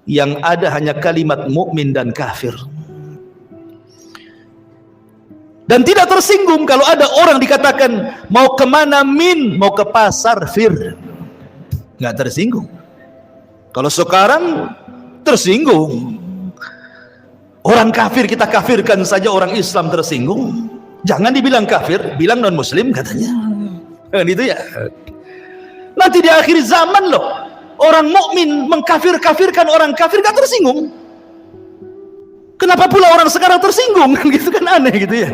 yang ada hanya kalimat mukmin dan kafir. Dan tidak tersinggung kalau ada orang dikatakan mau kemana min, mau ke pasar fir, nggak tersinggung. Kalau sekarang tersinggung. Orang kafir kita kafirkan saja, orang Islam tersinggung. Jangan dibilang kafir, bilang non muslim katanya. Kan itu ya. Nanti di akhir zaman loh, orang mukmin mengkafir-kafirkan orang kafir, nggak tersinggung. Kenapa pula orang sekarang tersinggung? Gitu kan aneh gitu ya.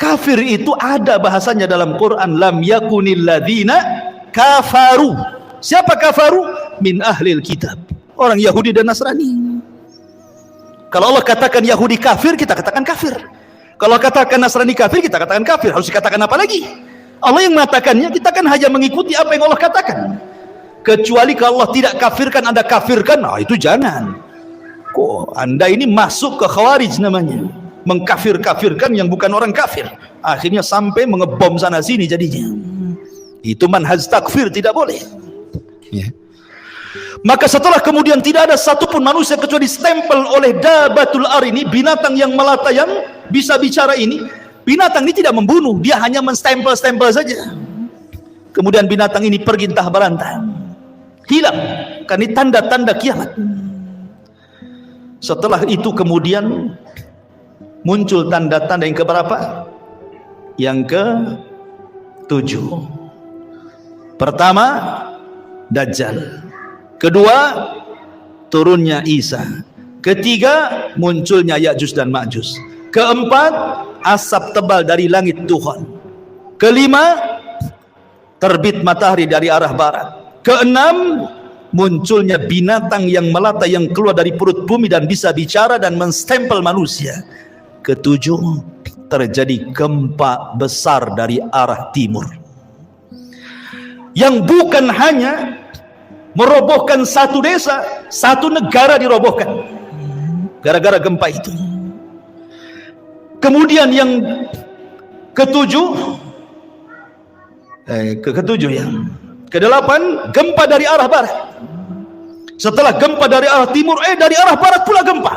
Kafir itu ada bahasanya dalam Quran, lam yakunil ladzina kafaru. Siapa kafaru? Min ahlil kitab, orang Yahudi dan Nasrani. Kalau Allah katakan Yahudi kafir, kita katakan kafir. Kalau katakan Nasrani kafir, kita katakan kafir. Harus dikatakan apa lagi? Allah yang mengatakannya, kita kan hanya mengikuti apa yang Allah katakan. Kecuali kalau Allah tidak kafirkan, Anda kafirkan, nah itu jangan. Kok Anda ini masuk ke khawarij namanya, mengkafir-kafirkan yang bukan orang kafir, akhirnya sampai mengebom sana sini jadinya. Itu manhaj takfir, tidak boleh ya. Maka setelah kemudian tidak ada satupun manusia kecuali stempel oleh dabatul ar ini, binatang yang melata yang bisa bicara ini. Binatang ini tidak membunuh, dia hanya menstempel-stempel saja. Kemudian binatang ini pergi entah berantah, hilang, karena ini tanda-tanda kiamat. Setelah itu kemudian muncul tanda-tanda yang keberapa? Yang ke-7. Pertama, Dajjal. Kedua, turunnya Isa. Ketiga, munculnya Ya'juj dan Ma'juj. Keempat, asap tebal dari langit Tuhan. Kelima, terbit matahari dari arah barat. Keenam, munculnya binatang yang melata yang keluar dari perut bumi dan bisa bicara dan menstempel manusia. Ketujuh, terjadi gempa besar dari arah timur, yang bukan hanya merobohkan satu desa, satu negara dirobohkan gara-gara gempa itu. Kemudian yang ketujuh kedelapan, gempa dari arah barat. Setelah gempa dari arah timur, dari arah barat pula gempa.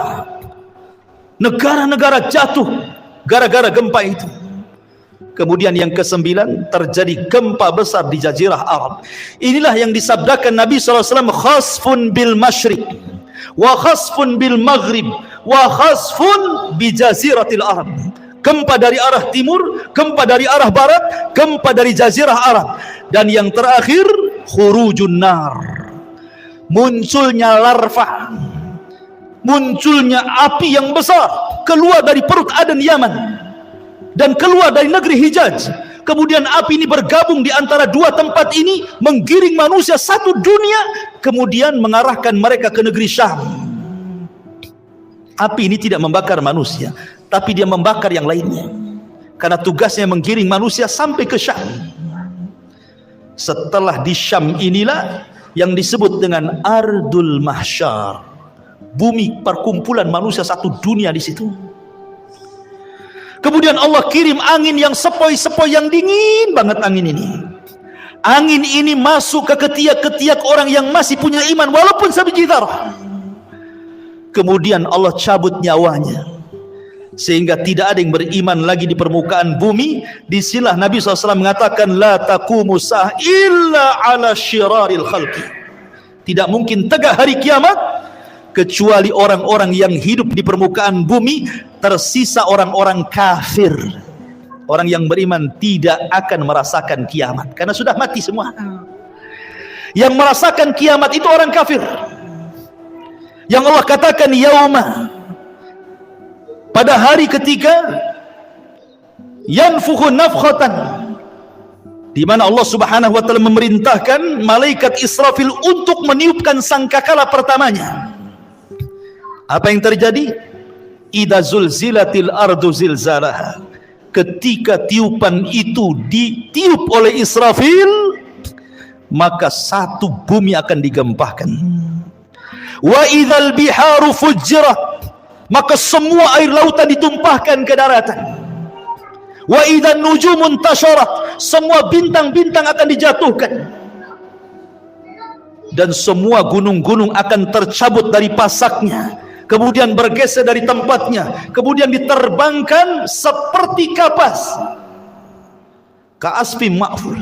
Negara-negara jatuh gara-gara gempa itu. Kemudian yang ke-9, terjadi gempa besar di Jazirah Arab. Inilah yang disabdakan Nabi SAW, khasfun bil masyriq wa khasfun bil maghrib wa khasfun bi jaziratil Arab. Gempa dari arah timur, gempa dari arah barat, gempa dari Jazirah Arab. Dan yang terakhir, khurujun nar, munculnya larva, munculnya api yang besar keluar dari perut Aden Yaman dan keluar dari negeri Hijaz. Kemudian api ini bergabung di antara dua tempat ini, menggiring manusia satu dunia, kemudian mengarahkan mereka ke negeri Syam. Api ini tidak membakar manusia, tapi dia membakar yang lainnya, karena tugasnya menggiring manusia sampai ke Syam. Setelah di Syam inilah yang disebut dengan Ardul Mahsyar, bumi perkumpulan manusia satu dunia di situ. Kemudian Allah kirim angin yang sepoi-sepoi, yang dingin banget angin ini. Angin ini masuk ke ketiak-ketiak orang yang masih punya iman walaupun sebiji dzarah. Kemudian Allah cabut nyawanya sehingga tidak ada yang beriman lagi di permukaan bumi. Disinilah Nabi SAW mengatakan, la taqumu sa'ah illa ala syiraril khalqi. Tidak mungkin tegak hari kiamat kecuali orang-orang yang hidup di permukaan bumi, tersisa orang-orang kafir. Orang yang beriman tidak akan merasakan kiamat karena sudah mati semua. Yang merasakan kiamat itu orang kafir. Yang Allah katakan yauma, pada hari ketika yanfukhu nafkhatan, di mana Allah Subhanahu wa taala memerintahkan malaikat Israfil untuk meniupkan sangkakala pertamanya. Apa yang terjadi? Idza zulzilatil ardu zilzalaha. Ketika tiupan itu ditiup oleh Israfil, maka satu bumi akan digempahkan. Wa idzal biharu fujjirat, maka semua air lautan ditumpahkan ke daratan. Wa idzan nujumun tasharat, semua bintang-bintang akan dijatuhkan. Dan semua gunung-gunung akan tercabut dari pasaknya, kemudian bergeser dari tempatnya, kemudian diterbangkan seperti kapas, ka'asfi ma'ful,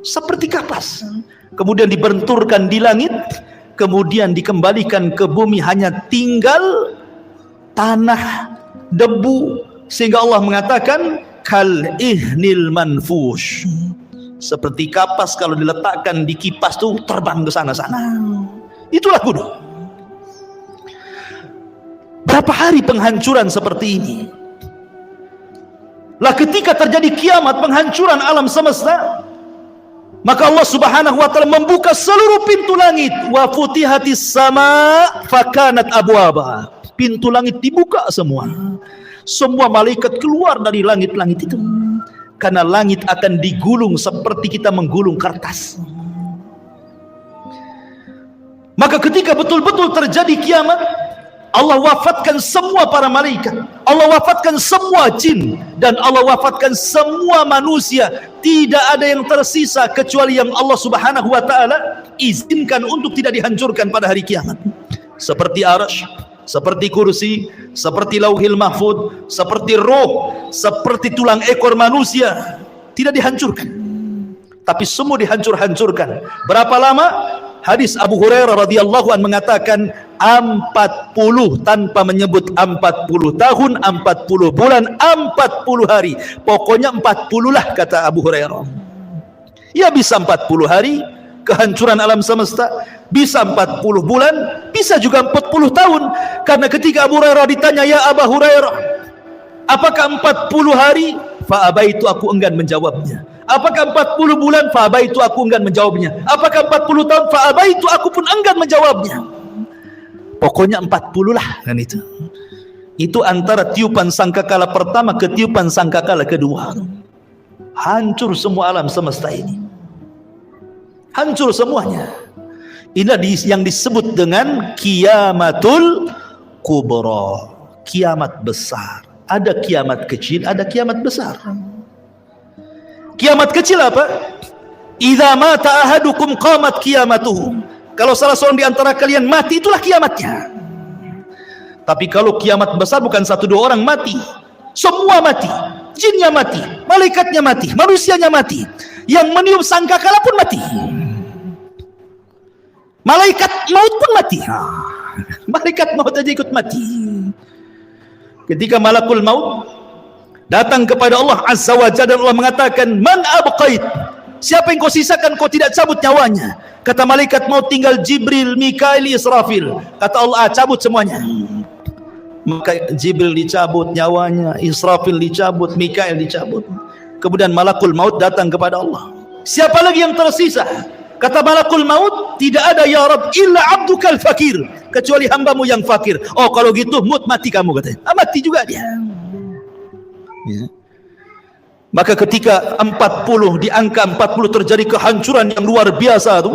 seperti kapas, kemudian dibenturkan di langit, kemudian dikembalikan ke bumi, hanya tinggal tanah, debu, sehingga Allah mengatakan kal ihnil manfush, seperti kapas kalau diletakkan di kipas tuh terbang ke sana-sana. Itulah gunung. Berapa hari penghancuran seperti ini? Lah ketika terjadi kiamat, penghancuran alam semesta, maka Allah Subhanahu wa taala membuka seluruh pintu langit. Wa futihatis sama fakanat abwaba. Pintu langit dibuka semua. Semua malaikat keluar dari langit-langit itu. Karena langit akan digulung seperti kita menggulung kertas. Maka ketika betul-betul terjadi kiamat, Allah wafatkan semua para malaikat, Allah wafatkan semua jin, dan Allah wafatkan semua manusia. Tidak ada yang tersisa kecuali yang Allah Subhanahu wa taala izinkan untuk tidak dihancurkan pada hari kiamat. Seperti arsy, seperti kursi, seperti lauhil mahfud, seperti roh, seperti tulang ekor manusia, tidak dihancurkan, tapi semua dihancur-hancurkan. Berapa lama? Hadis Abu Hurairah radhiyallahu anhu mengatakan 40, tanpa menyebut 40 tahun, 40 bulan, 40 hari. Pokoknya 40 lah kata Abu Hurairah. Ya bisa 40 hari kehancuran alam semesta, bisa 40 bulan, bisa juga 40 tahun. Karena ketika Abu Hurairah ditanya, ya Abu Hurairah, apakah 40 hari? Fa'abaitu, aku enggan menjawabnya. Apakah 40 bulan? Fa'abaitu, aku enggan menjawabnya. Apakah 40 tahun? Fa'abaitu, aku pun enggan menjawabnya. Pokoknya 40 lah kan itu. Itu antara tiupan sangkakala pertama ke tiupan sangkakala kedua. Hancur semua alam semesta ini. Hancur semuanya. Ini yang disebut dengan kiamatul kubra, kiamat besar. Ada kiamat kecil, ada kiamat besar. Kiamat kecil apa? Idza mata ahadukum qamat qiyamatuhu. Kalau salah seorang di antara kalian mati, itulah kiamatnya. Tapi kalau kiamat besar bukan 1-2 orang mati, semua mati. Jinnya mati, malaikatnya mati, manusianya mati. Yang meniup sangkakala pun mati. Malaikat maut pun mati. Malaikat maut aja ikut mati. Ketika malakul maut datang kepada Allah Azza wa Jalla, dan Allah mengatakan, man abqait, siapa yang kau sisakan, kau tidak cabut nyawanya? Kata malaikat maut, tinggal Jibril, Mikail, Israfil. Kata Allah, cabut semuanya. Maka Jibril dicabut nyawanya, Israfil dicabut, Mikail dicabut. Kemudian malakul maut datang kepada Allah, siapa lagi yang tersisa? Kata malakul maut, tidak ada ya Rabb illa abdukal fakir, kecuali hambamu yang fakir. Oh kalau gitu mati kamu, katanya. Mati juga dia. Ya. Maka ketika 40, di angka 40 terjadi kehancuran yang luar biasa itu,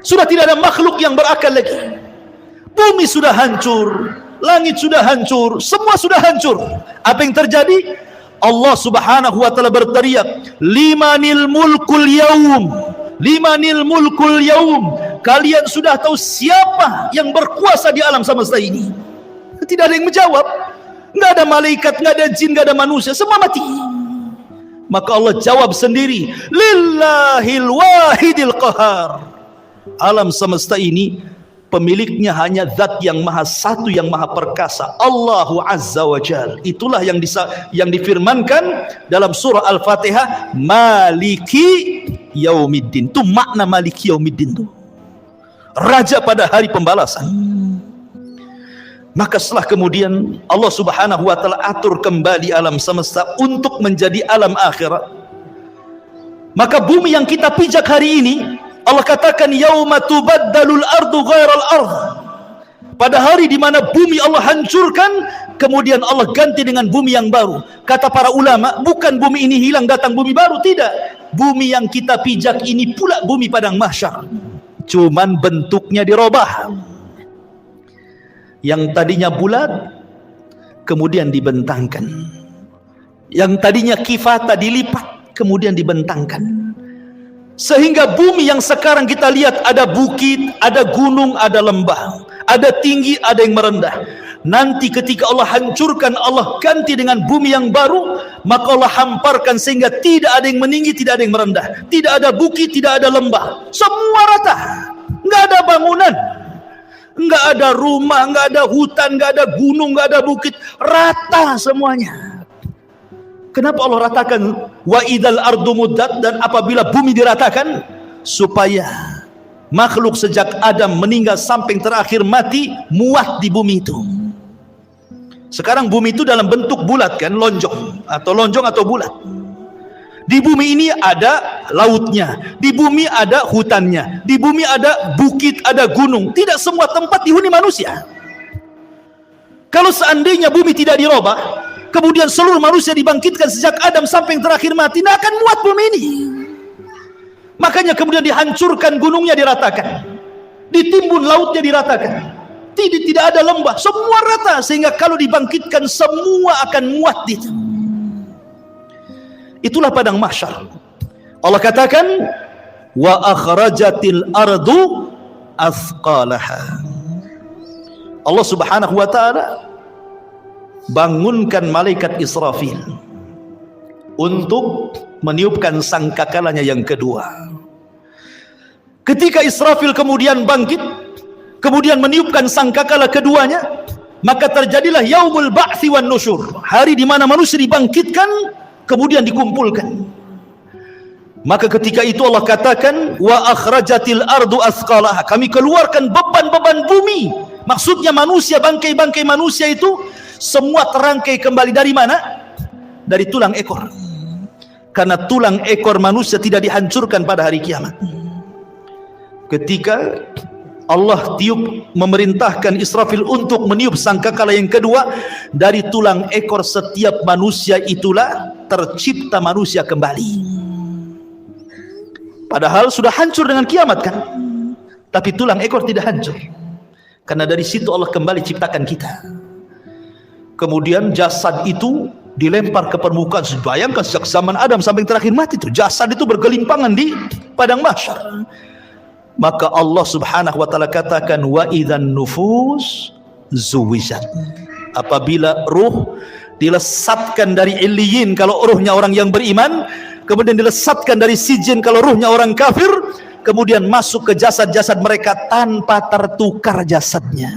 sudah tidak ada makhluk yang berakal lagi. Bumi sudah hancur, langit sudah hancur, semua sudah hancur. Apa yang terjadi? Allah Subhanahu wa taala berteriak, limanil mulkul yaum, limanil mulkul yaum. Kalian sudah tahu siapa yang berkuasa di alam semesta ini? Tidak ada yang menjawab. Enggak ada malaikat, enggak ada jin, enggak ada manusia, semua mati. Maka Allah jawab sendiri, lillahil wahidil qahar. Alam semesta ini pemiliknya hanya zat yang maha satu, yang maha perkasa, Allahu Azza wa Jal. Itulah yang difirmankan dalam surah Al-Fatihah, Maliki Yaumiddin. Itu makna Maliki Yaumiddin itu, raja pada hari pembalasan. Maka setelah kemudian Allah Subhanahu wa taala atur kembali alam semesta untuk menjadi alam akhirat. Maka bumi yang kita pijak hari ini, Allah katakan yauma tubaddalul ardu ghairal ardh. Pada hari di mana bumi Allah hancurkan, kemudian Allah ganti dengan bumi yang baru. Kata para ulama, bukan bumi ini hilang datang bumi baru, tidak. Bumi yang kita pijak ini pula bumi padang mahsyar. Cuman bentuknya dirubah. Yang tadinya bulat kemudian dibentangkan. Yang tadinya kifata dilipat kemudian dibentangkan. Sehingga bumi yang sekarang kita lihat ada bukit, ada gunung, ada lembah, ada tinggi, ada yang merendah. Nanti ketika Allah hancurkan, Allah ganti dengan bumi yang baru, maka Allah hamparkan sehingga tidak ada yang meninggi, tidak ada yang merendah, tidak ada bukit, tidak ada lembah, semua rata, nggak ada bangunan, nggak ada rumah, nggak ada hutan, nggak ada gunung, nggak ada bukit, rata semuanya. Kenapa Allah ratakan wa idal ardu muddat, dan apabila bumi diratakan, supaya makhluk sejak Adam meninggal sampai yang terakhir mati muat di bumi itu. Sekarang bumi itu dalam bentuk bulat kan, lonjong atau bulat. Di bumi ini ada lautnya, di bumi ada hutannya, di bumi ada bukit, ada gunung. Tidak semua tempat dihuni manusia. Kalau seandainya bumi tidak dirubah, kemudian seluruh manusia dibangkitkan sejak Adam sampai yang terakhir mati, tidak akan muat bumi ini. Makanya kemudian dihancurkan gunungnya, diratakan, ditimbun lautnya, diratakan. Tidak ada lembah, semua rata, sehingga kalau dibangkitkan semua akan muat di itu. Itulah padang mahsyar. Allah katakan, wa akhrajatil ardu athqalaha. Allah subhanahu wa ta'ala bangunkan malaikat Israfil untuk meniupkan sangkakalanya yang kedua. Ketika Israfil kemudian bangkit, kemudian meniupkan sangkakala keduanya, maka terjadilah yaumul ba'thi wan nusyur, hari di mana manusia dibangkitkan kemudian dikumpulkan. Maka ketika itu Allah katakan, wa akhrajatil ardu athqalaha, kami keluarkan beban-beban bumi. Maksudnya manusia, bangkai-bangkai manusia itu semua terangkai kembali dari mana? Dari tulang ekor. Karena tulang ekor manusia tidak dihancurkan pada hari kiamat. Ketika Allah memerintahkan Israfil untuk meniup sangkakala yang kedua, dari tulang ekor setiap manusia itulah tercipta manusia kembali. Padahal sudah hancur dengan kiamat kan, tapi tulang ekor tidak hancur, karena dari situ Allah kembali ciptakan kita. Kemudian jasad itu dilempar ke permukaan. Bayangkan sejak zaman Adam sampai yang terakhir mati itu jasad itu bergelimpangan di padang mahsyar. Maka Allah subhanahu wa ta'ala katakan, wa idzan nufus zuwijat, apabila ruh dilesatkan dari illiyin kalau ruhnya orang yang beriman, kemudian dilesatkan dari sijin kalau ruhnya orang kafir, kemudian masuk ke jasad-jasad mereka tanpa tertukar jasadnya.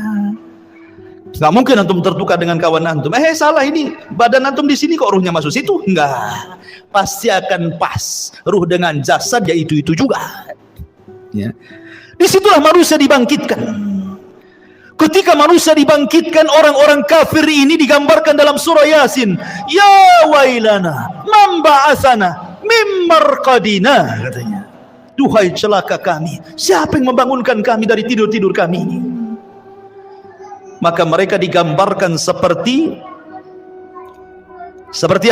Nggak mungkin antum tertukar dengan kawan antum. Salah ini, badan antum di sini kok ruhnya masuk situ? Enggak, pasti akan pas ruh dengan jasad, ya itu juga. Ya. Disitulah manusia dibangkitkan. Ketika manusia dibangkitkan, orang-orang kafir ini digambarkan dalam surah Yasin, ya wailana man ba'atsana mim marqadina, katanya, duhai celaka kami, siapa yang membangunkan kami dari tidur-tidur kami ini? Maka mereka digambarkan seperti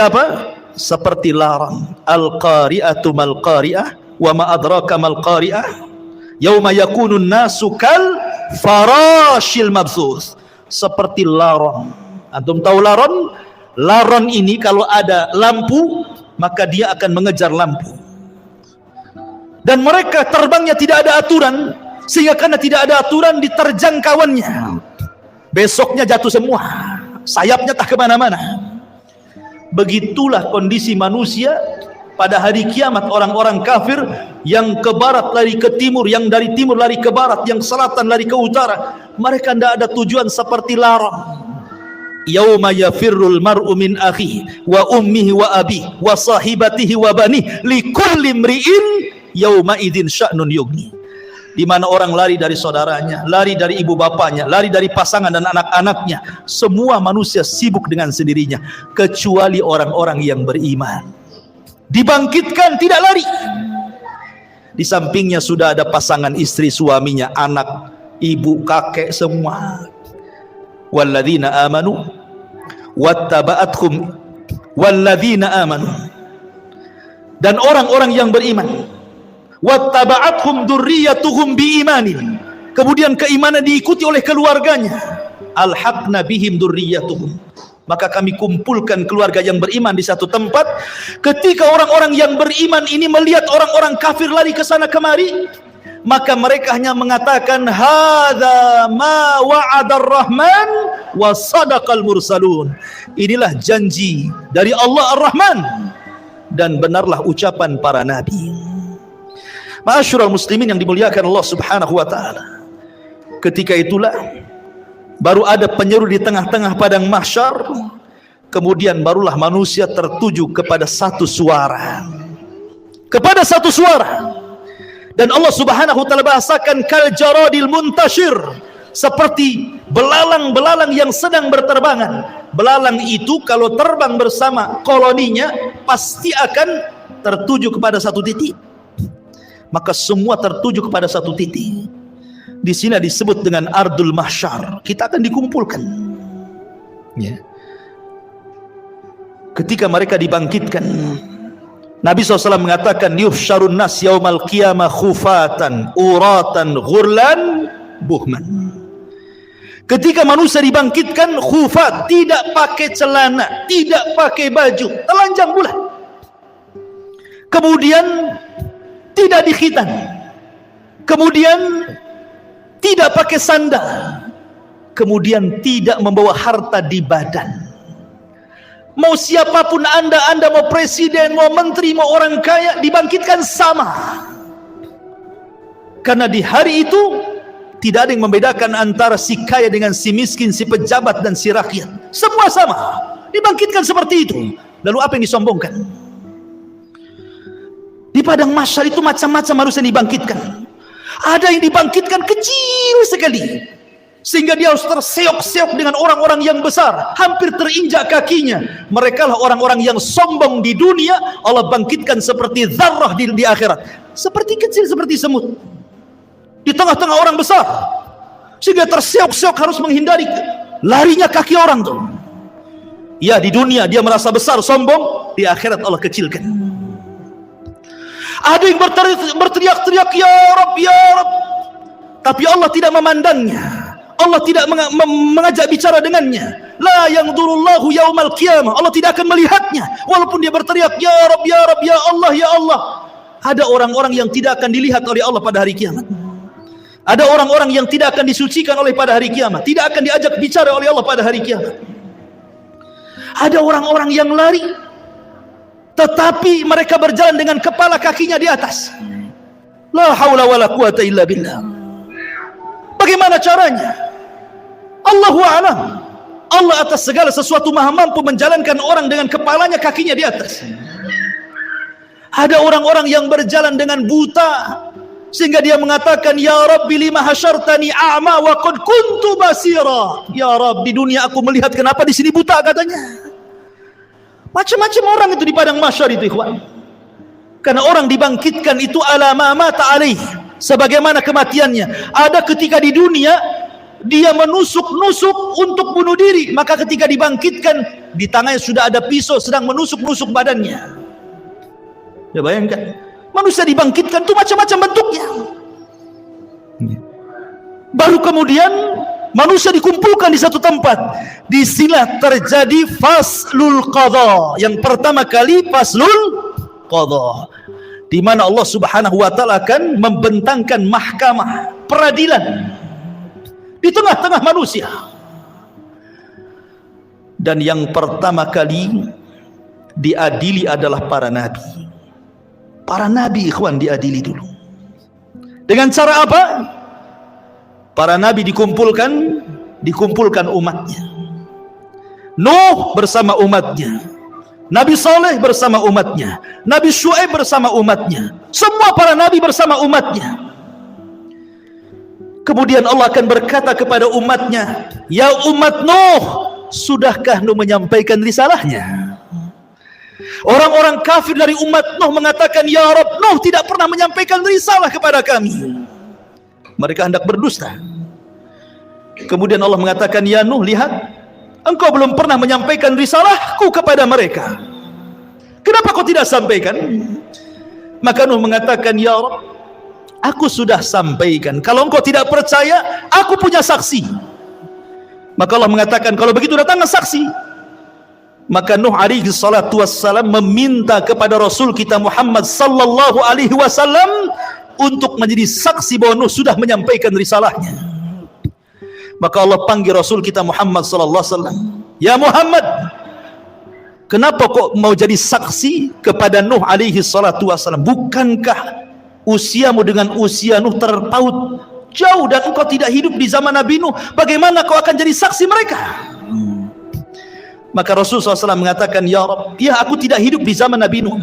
apa? Seperti larang. Al-qari'atu mal qari'ah wa ma adraka mal qari'ah yauma yakunun nasu kal farashil mabsus, seperti laron. Antum tahu laron? Laron ini kalau ada lampu maka dia akan mengejar lampu, dan mereka terbangnya tidak ada aturan, sehingga karena tidak ada aturan diterjang kawannya, besoknya jatuh semua, sayapnya tak kemana-mana. Begitulah kondisi manusia pada hari kiamat. Orang-orang kafir yang ke barat lari ke timur, yang dari timur lari ke barat, yang selatan lari ke utara, mereka tidak ada tujuan, seperti larang. Yauma yafirrul mar'u min akhihi wa ummihi wa abihi wa sahibatihi wa banihi likulli imri'in yauma idzin sya'nun yughni. Di mana orang lari dari saudaranya, lari dari ibu bapanya, lari dari pasangan dan anak-anaknya. Semua manusia sibuk dengan sendirinya, kecuali orang-orang yang beriman. Dibangkitkan tidak lari. Di sampingnya sudah ada pasangan istri, suaminya, anak, ibu, kakek, semua. Walladzina amanu wattaba'athum walladzina amanu, dan orang-orang yang beriman, wattaba'athum dzurriyyatuhum biimanin, kemudian keimanan diikuti oleh keluarganya, alhaqna bihim dzurriyyatuhum, maka kami kumpulkan keluarga yang beriman di satu tempat. Ketika orang-orang yang beriman ini melihat orang-orang kafir lari ke sana kemari, maka mereka hanya mengatakan, hadza ma wa'adar rahman wa sadaqal mursalun, inilah janji dari Allah Ar-Rahman dan benarlah ucapan para nabi. Ma'asyiral muslimin yang dimuliakan Allah subhanahu wa ta'ala, ketika itulah baru ada penyeru di tengah-tengah padang mahsyar. Kemudian barulah manusia tertuju kepada satu suara, dan Allah subhanahu wa ta'ala bahasakan kal jaradil muntashir, seperti belalang-belalang yang sedang berterbangan. Belalang itu kalau terbang bersama koloninya pasti akan tertuju kepada satu titik. Maka semua tertuju kepada satu titik. Di sini disebut dengan ardul mahsyar. Kita akan dikumpulkan. Ya. Ketika mereka dibangkitkan, Nabi SAW mengatakan, yuhsyarun nas yaumal qiyamah khufatan, uratan, ghurlan, buhman. Ketika manusia dibangkitkan khufat, tidak pakai celana, tidak pakai baju, telanjang bulat. Kemudian tidak dikhitan. Kemudian tidak pakai sandal. Kemudian tidak membawa harta di badan. Mau siapapun anda mau presiden, mau menteri, mau orang kaya, dibangkitkan sama. Karena di hari itu tidak ada yang membedakan antara si kaya dengan si miskin, si pejabat dan si rakyat. Semua sama, dibangkitkan seperti itu. Lalu apa yang disombongkan? Di padang mahsyar itu macam-macam manusia yang dibangkitkan. Ada yang dibangkitkan kecil sekali, sehingga dia harus terseok-seok dengan orang-orang yang besar, hampir terinjak kakinya. Mereka lah orang-orang yang sombong di dunia. Allah bangkitkan seperti zarrah di akhirat, seperti kecil, seperti semut di tengah-tengah orang besar, sehingga terseok-seok harus menghindari larinya kaki orang tuh. Ya, di dunia dia merasa besar, sombong. Di akhirat Allah kecilkan. Ada yang berteriak-teriak, ya Rabb, ya Rabb, tapi Allah tidak memandangnya. Allah tidak mengajak bicara dengannya. La yanzurullahu yaumal qiyamah. Allah tidak akan melihatnya walaupun dia berteriak, ya Rabb, ya Rabb, ya Allah, ya Allah. Ada orang-orang yang tidak akan dilihat oleh Allah pada hari kiamat. Ada orang-orang yang tidak akan disucikan oleh pada hari kiamat, tidak akan diajak bicara oleh Allah pada hari kiamat. Ada orang-orang yang lari, tetapi mereka berjalan dengan kepala kakinya di atas. La haula wala quwata illa billah. Bagaimana caranya? Allahu a'lam. Allah atas segala sesuatu maha mampu menjalankan orang dengan kepalanya, kakinya di atas. Ada orang-orang yang berjalan dengan buta, sehingga dia mengatakan, ya Rabbi lima hasyartani a'ma wa qad kuntu basira. Ya Rabb, di dunia aku melihat, kenapa di sini buta, katanya. Macam-macam orang itu di padang mahsyar itu, ikhwan. Karena orang dibangkitkan itu ala ma mata alaih, sebagaimana kematiannya. Ada ketika di dunia dia menusuk-nusuk untuk bunuh diri, maka ketika dibangkitkan di tangannya sudah ada pisau sedang menusuk-nusuk badannya. Ya bayangkan, manusia dibangkitkan itu macam-macam bentuknya. Baru kemudian manusia dikumpulkan di satu tempat. Di sinilah terjadi faslul qadha. Yang pertama kali faslul qadha, di mana Allah Subhanahu wa taala akan membentangkan mahkamah peradilan di tengah-tengah manusia. Dan yang pertama kali diadili adalah para nabi. Para nabi, ikhwan, diadili dulu. Dengan cara apa? Para nabi dikumpulkan umatnya. Nuh bersama umatnya, Nabi Saleh bersama umatnya, Nabi Syuaib bersama umatnya, semua para nabi bersama umatnya. Kemudian Allah akan berkata kepada umatnya, ya umat Nuh, sudahkah Nuh menyampaikan risalahnya? Orang-orang kafir dari umat Nuh mengatakan, ya Rabb, Nuh tidak pernah menyampaikan risalah kepada kami. Mereka hendak berdusta. Kemudian Allah mengatakan, ya Nuh, lihat, engkau belum pernah menyampaikan risalahku kepada mereka. Kenapa kau tidak sampaikan? Maka Nuh mengatakan, ya Rabb, aku sudah sampaikan. Kalau engkau tidak percaya, aku punya saksi. Maka Allah mengatakan, kalau begitu datanglah saksi. Maka Nuh alaihi salatu wassalam meminta kepada Rasul kita Muhammad sallallahu alaihi wasallam untuk menjadi saksi bahwa Nuh sudah menyampaikan risalahnya. Maka Allah panggil Rasul kita Muhammad sallallahu alaihi wasallam, ya Muhammad, kenapa kok mau jadi saksi kepada Nuh alaihi salatu wassalam? Bukankah usiamu dengan usia Nuh terpaut jauh dan engkau tidak hidup di zaman Nabi Nuh? Bagaimana kau akan jadi saksi mereka? Maka Rasul SAW mengatakan, ya Rabb, ya aku tidak hidup di zaman Nabi Nuh,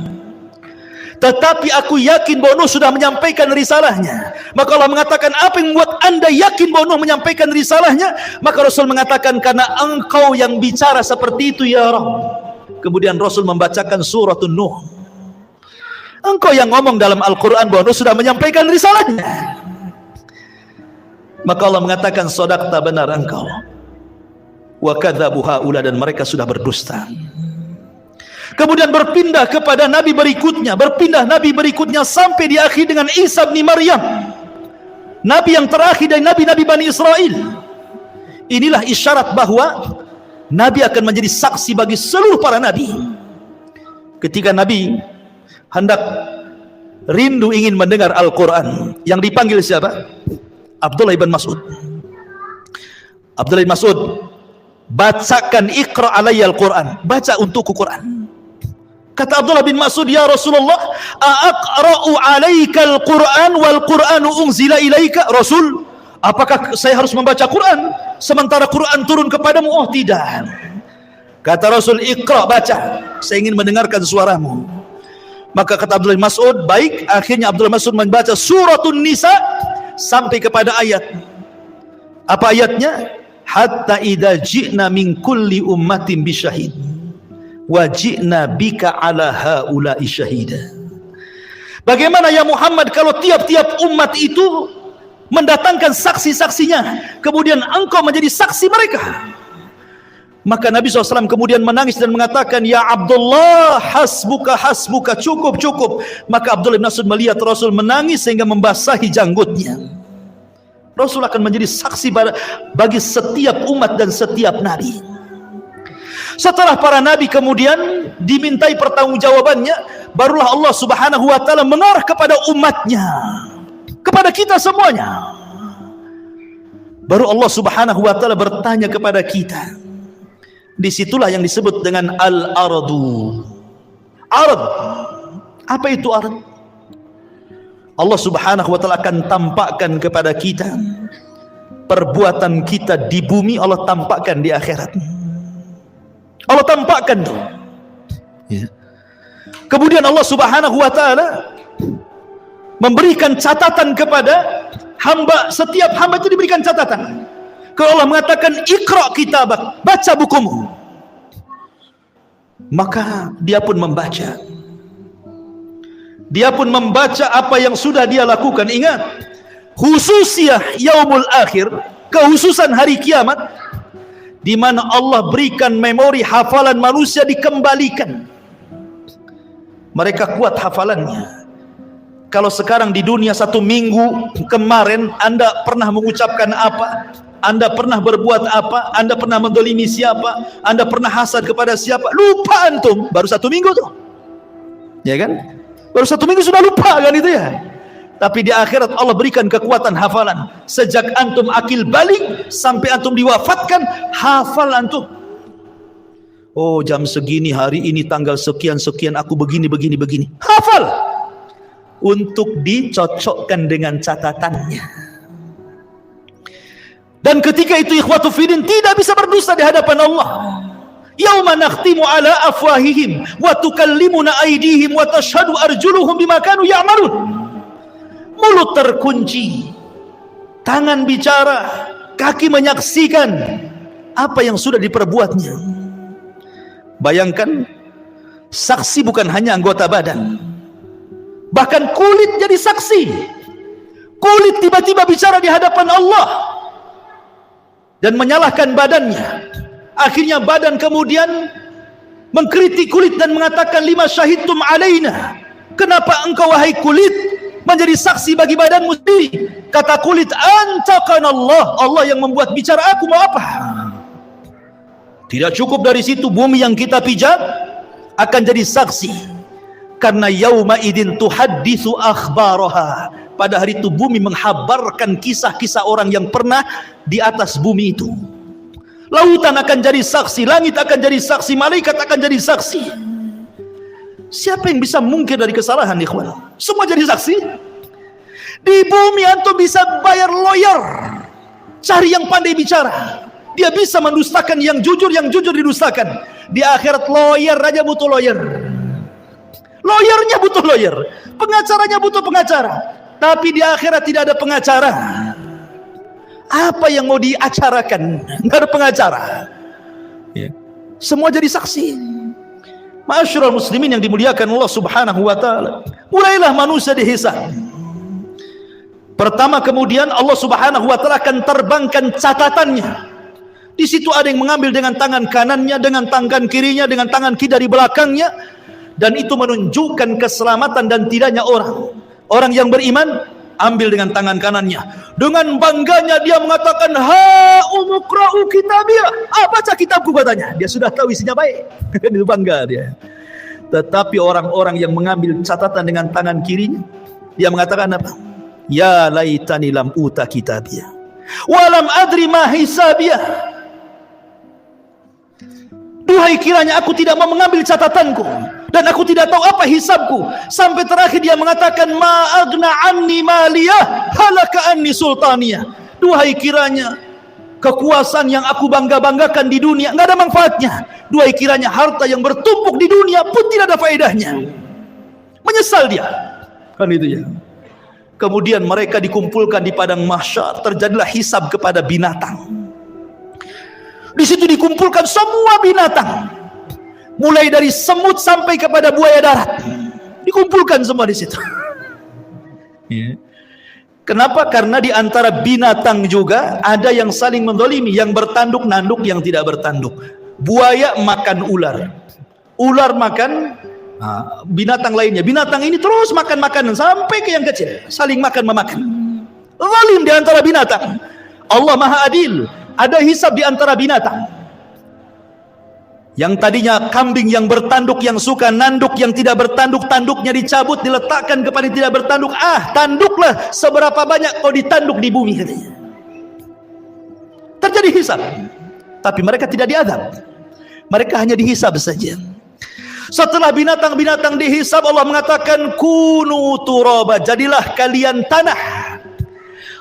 tetapi aku yakin bahwa Nuh sudah menyampaikan risalahnya. Maka Allah mengatakan, apa yang membuat anda yakin bahwa Nuh menyampaikan risalahnya? Maka Rasul mengatakan, karena engkau yang bicara seperti itu ya Rabb. Kemudian Rasul membacakan surat Nuh. Engkau yang ngomong dalam Al-Quran bahwa Nuh sudah menyampaikan risalahnya. Maka Allah mengatakan, shadaqta, benar engkau. Wa kadzabu haula, dan mereka sudah berdusta. Kemudian berpindah kepada nabi berikutnya sampai di akhir dengan Isa bin Maryam, nabi yang terakhir dari nabi-nabi Bani Israel. Inilah isyarat bahwa nabi akan menjadi saksi bagi seluruh para nabi. Ketika nabi hendak rindu ingin mendengar Al-Quran, yang dipanggil siapa? Abdullah bin Mas'ud. Abdullah bin Mas'ud, bacakan, iqra alayya Al-Quran, baca untukku Quran. Kata Abdullah bin Mas'ud, ya Rasulullah, aqra'u alaika al-Quran wal Quranu unzila ilaika? Rasul, apakah saya harus membaca Quran sementara Quran turun kepadamu? Oh tidak. Kata Rasul, iqra, baca, saya ingin mendengarkan suaramu. Maka kata Abdullah bin Mas'ud, baik. Akhirnya Abdullah bin Mas'ud membaca suratun Nisa sampai kepada ayat. Apa ayatnya? Hatta idza ji'na min kulli ummatin bisyahid wa ji'na bika ala haula'i syahida. Bagaimana ya Muhammad kalau tiap-tiap umat itu mendatangkan saksi-saksinya, kemudian engkau menjadi saksi mereka? Maka Nabi SAW kemudian menangis dan mengatakan, ya Abdullah, hasbuka, hasbuka, cukup, cukup. Maka Abdullah bin Mas'ud melihat Rasul menangis sehingga membasahi janggutnya. Rasul akan menjadi saksi bagi setiap umat dan setiap nabi. Setelah para nabi kemudian dimintai pertanggungjawabannya, barulah Allah Subhanahu wa taala mengarah kepada umatnya, kepada kita semuanya. Baru Allah Subhanahu wa taala bertanya kepada kita. Disitulah yang disebut dengan al-ardu. Ard. Apa itu ard? Allah Subhanahu wa taala akan tampakkan kepada kita perbuatan kita di bumi, Allah tampakkan di akhirat. Allah tampakkan tuh. Ya. Kemudian Allah Subhanahu wa taala memberikan catatan kepada hamba, setiap hamba itu diberikan catatan. Kalau Allah mengatakan iqra kitabak, baca bukumu, maka dia pun membaca. Dia pun membaca apa yang sudah dia lakukan. Ingat, khususiyah yaumul akhir, kehususan hari kiamat, di mana Allah berikan memori hafalan manusia dikembalikan. Mereka kuat hafalannya. Kalau sekarang di dunia 1 minggu kemarin Anda pernah mengucapkan apa, Anda pernah berbuat apa, Anda pernah mendolimi siapa, Anda pernah hasad kepada siapa, lupa antum. Baru 1 minggu tuh, ya kan? Baru 1 minggu sudah lupa kan itu ya. Tapi di akhirat Allah berikan kekuatan hafalan. Sejak antum akil balik sampai antum diwafatkan, hafal antum. Oh, jam segini, hari ini, tanggal sekian-sekian, aku begini. Hafal. Untuk dicocokkan dengan catatannya. Dan ketika itu ikhwatu fiddin tidak bisa berdusta di hadapan Allah. Yauma nakhtimu ala afwahihim wa tukallimuna aydihim wa tashhadu arjuluhum bima kanu ya'malun. Mulut terkunci, tangan bicara, kaki menyaksikan apa yang sudah diperbuatnya. Bayangkan, saksi bukan hanya anggota badan, bahkan kulit jadi saksi. Kulit tiba-tiba bicara di hadapan Allah dan menyalahkan badannya. Akhirnya badan kemudian mengkritik kulit dan mengatakan, lima syahidtum alaina, kenapa engkau wahai kulit menjadi saksi bagi badanmu sendiri? Kata kulit, antaqanallah, Allah yang membuat bicara, aku mau apa? Tidak cukup dari situ, bumi yang kita pijat akan jadi saksi. Karena yauma idin tuhadditsu akhbaraha, pada hari itu bumi menghabarkan kisah-kisah orang yang pernah di atas bumi itu. Lautan akan jadi saksi, langit akan jadi saksi, malaikat akan jadi saksi. Siapa yang bisa mungkir dari kesalahan, ikhwan? Semua jadi saksi. Di bumi antum bisa bayar lawyer, cari yang pandai bicara, dia bisa mendustakan yang jujur didustakan. Di akhirat lawyer aja butuh lawyer. Lawyernya butuh lawyer, pengacaranya butuh pengacara. Tapi di akhirat tidak ada pengacara. Apa yang mau diacarakan? Nggak ada pengacara. Ya. Semua jadi saksi. Ma'asyiral muslimin yang dimuliakan Allah Subhanahu wa taala. Mulailah manusia dihisab. Pertama kemudian Allah Subhanahu wa taala akan terbangkan catatannya. Di situ ada yang mengambil dengan tangan kanannya, dengan tangan kirinya, dengan tangan kiri dari belakangnya, dan itu menunjukkan keselamatan dan tidaknya orang. Orang yang beriman ambil dengan tangan kanannya. Dengan bangganya dia mengatakan, "Ha umuqra'u kitabiyah." Baca kitabku katanya. Dia sudah tahu isinya baik. Itu bangga dia. Tetapi orang-orang yang mengambil catatan dengan tangan kirinya, dia mengatakan apa? Ya laitani lam uta kitabiyah wa lam adri ma hisabiyah. Duhai kiranya aku tidak mau mengambil catatanku dan aku tidak tahu apa hisabku. Sampai terakhir dia mengatakan, ma agna anni maliyah halaka anni sultaniyah. Duhai kiranya kekuasaan yang aku bangga-banggakan di dunia nggak ada manfaatnya. Duhai kiranya harta yang bertumpuk di dunia pun tidak ada faedahnya. Menyesal dia. Kan itu ya. Kemudian mereka dikumpulkan di padang mahsyar, terjadilah hisab kepada binatang. Di situ dikumpulkan semua binatang, mulai dari semut sampai kepada buaya darat, dikumpulkan semua di situ. Kenapa? Karena di antara binatang juga ada yang saling mendolimi, yang bertanduk nanduk, yang tidak bertanduk. Buaya makan ular, ular makan binatang lainnya. Binatang ini terus makan makanan sampai ke yang kecil, saling makan memakan. Zalim di antara binatang. Allah Maha Adil. Ada hisab di antara binatang. Yang tadinya kambing yang bertanduk, yang suka nanduk, yang tidak bertanduk, tanduknya dicabut, diletakkan kepada yang tidak bertanduk. Tanduklah seberapa banyak kau ditanduk di bumi katanya. Terjadi hisab. Tapi mereka tidak diadab. Mereka hanya dihisab saja. Setelah binatang-binatang dihisab, Allah mengatakan kunu turaba, jadilah kalian tanah.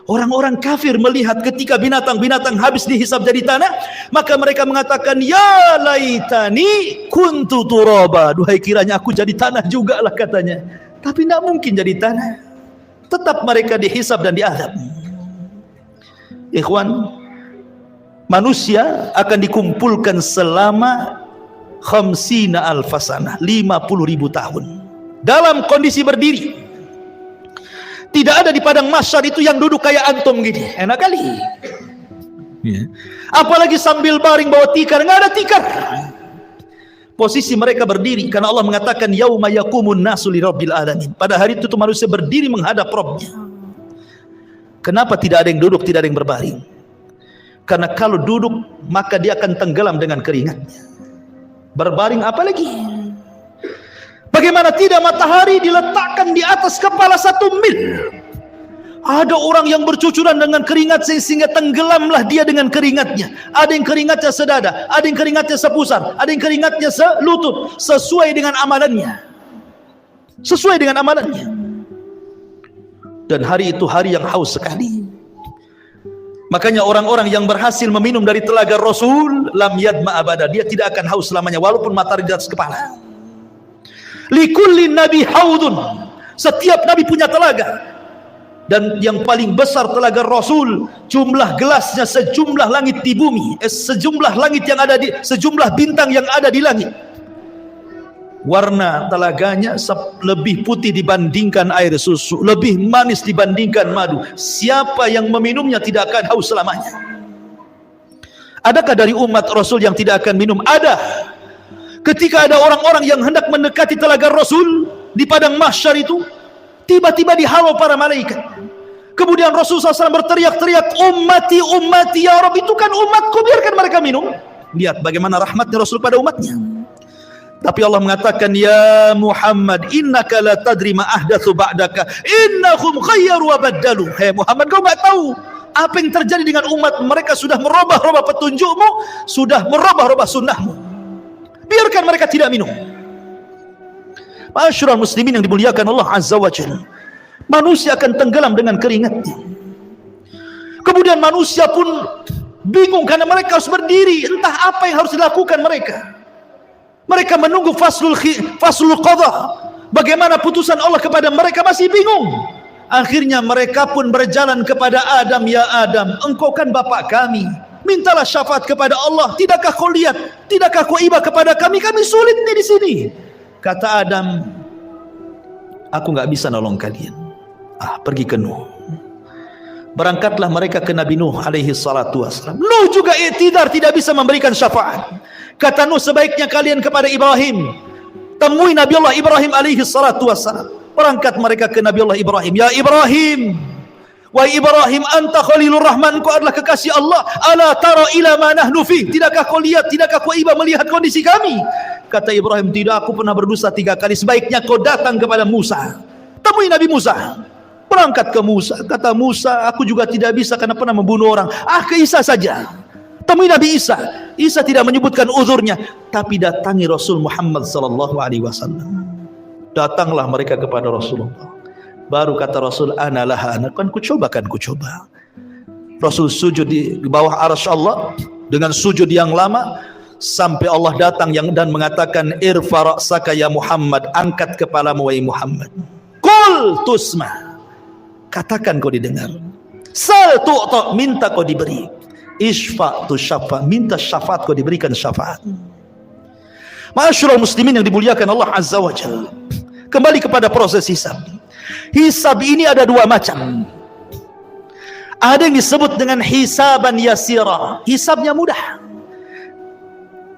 Orang-orang kafir melihat ketika binatang-binatang habis dihisab jadi tanah, maka mereka mengatakan, ya laitani kuntu turaba. Duhai kiranya aku jadi tanah juga lah katanya. Tapi tidak mungkin jadi tanah. Tetap mereka dihisab dan diadab. Ikhwan, manusia akan dikumpulkan selama 50 alfasanah, 50.000 tahun dalam kondisi berdiri. Tidak ada di padang mahsyar itu yang duduk kayak antum gini, enak kali. Apalagi sambil baring bawa tikar, nggak ada tikar. Posisi mereka berdiri karena Allah mengatakan yauma yaqumun nasu lirabbil alamin. Pada hari itu manusia berdiri menghadap Rabbnya. Kenapa tidak ada yang duduk, tidak ada yang berbaring? Karena kalau duduk maka dia akan tenggelam dengan keringatnya. Berbaring apalagi? Bagaimana tidak matahari diletakkan di atas kepala 1 mil. Ada orang yang bercucuran dengan keringat sehingga tenggelamlah dia dengan keringatnya. Ada yang keringatnya sedada, ada yang keringatnya sepusar, ada yang keringatnya selutut, sesuai dengan amalannya. Sesuai dengan amalannya. Dan hari itu hari yang haus sekali. Makanya orang-orang yang berhasil meminum dari telaga Rasul, lam yadma abada, dia tidak akan haus selamanya walaupun matahari di atas kepala. Likulli nabi haudun, setiap nabi punya telaga, dan yang paling besar telaga Rasul, jumlah gelasnya sejumlah langit di bumi, sejumlah langit yang ada di, sejumlah bintang yang ada di langit. Warna telaganya lebih putih dibandingkan air susu, lebih manis dibandingkan madu. Siapa yang meminumnya tidak akan haus selamanya. Adakah dari umat Rasul yang tidak akan minum? Ada. Ketika ada orang-orang yang hendak mendekati telaga Rasul di padang mahsyar itu, tiba-tiba dihalau para malaikat. Kemudian Rasulullah SAW berteriak-teriak, ummati, ummati, ya Rabb, itu kan umatku, biarkan mereka minum. Lihat bagaimana rahmatnya Rasul pada umatnya. Tapi Allah mengatakan, ya Muhammad, innaka la tadri ma ahdatsu ba'daka, innahum khayyaru wa baddalu. Hei Muhammad, kau enggak tahu apa yang terjadi dengan umat mereka, sudah merubah-rubah petunjukmu, sudah merubah-rubah sunnahmu. Biarkan mereka tidak minum. Ma'asyiral muslimin yang dimuliakan Allah Azza wa Jalla, manusia akan tenggelam dengan keringatnya. Kemudian manusia pun bingung karena mereka harus berdiri, entah apa yang harus dilakukan mereka. Mereka menunggu faslul qadha, Bagaimana putusan Allah kepada mereka? Masih bingung. Akhirnya mereka pun berjalan kepada Adam. Ya Adam, engkau kan bapak kami, mintalah syafaat kepada Allah. Tidakkah kau lihat, tidakkah kau iba kepada kami? Kami sulit nih di sini. Kata Adam, aku nggak bisa nolong kalian. Pergi ke Nuh. Berangkatlah mereka ke Nabi Nuh alaihi salatu wassalam. Nuh juga i'tidar, tidak bisa memberikan syafaat. Kata Nuh, sebaiknya kalian kepada Ibrahim, temui Nabi Allah Ibrahim alaihi salatu wassalam. Berangkat mereka ke Nabi Allah Ibrahim. Ya Ibrahim, wahai Ibrahim, anta Khalilur Rahman, kau adalah kekasih Allah. Ala tara ila ma nahnu fi, tidakkah kau lihat, tidakkah kau iba melihat kondisi kami? Kata Ibrahim, tidak, aku pernah berdosa 3 kali. Sebaiknya kau datang kepada Musa, temui Nabi Musa. Berangkat ke Musa. Kata Musa, aku juga tidak bisa karena pernah membunuh orang. Ke Isa saja, temui Nabi Isa. Isa tidak menyebutkan uzurnya, tapi datangi Rasul Muhammad sallallahu alaihi wasallam. Datanglah mereka kepada Rasulullah. Baru kata Rasul, ana laha, kan ku coba. Rasul sujud di bawah arsy Allah dengan sujud yang lama, sampai Allah datang dan mengatakan, irfa ra'saka ya Muhammad, angkat kepalamu wahai Muhammad. Qul tusma, katakan kau didengar. Sal tu'ta, minta kau diberi. Isfa tu syafa, minta syafaat kau diberikan syafaat. Ma'asyiral muslimin yang dimuliakan Allah Azza wa Jalla. Kembali kepada proses hisab. Hisab ini ada 2 macam. Ada yang disebut dengan hisaban yasira, hisabnya mudah.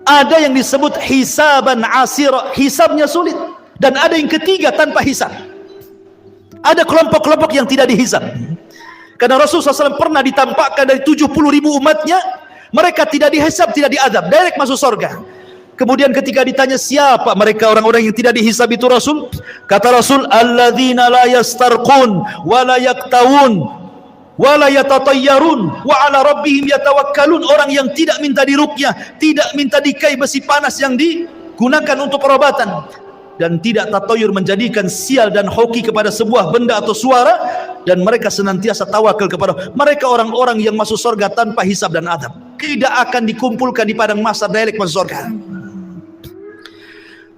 Ada yang disebut hisaban asira, hisabnya sulit. Dan ada yang ketiga, tanpa hisab. Ada kelompok-kelompok yang tidak dihisab. Karena Rasulullah SAW pernah ditampakkan dari 70.000 umatnya, mereka tidak dihisab, tidak diadab, direct masuk surga. Kemudian ketika ditanya siapa mereka orang-orang yang tidak dihisab itu Rasul, kata Rasul, alladzina la yastarqun wa la yaktawun wa la yatatayyarun wa ala rabbihim yatawakkalun. Orang yang tidak minta diruqyah, tidak minta dikai besi panas yang digunakan untuk perobatan, dan tidak tatayyur, menjadikan sial dan hoki kepada sebuah benda atau suara, dan mereka senantiasa tawakal kepada mereka. Orang-orang yang masuk surga tanpa hisab dan adab, tidak akan dikumpulkan di padang mahsyar, direct masuk surga.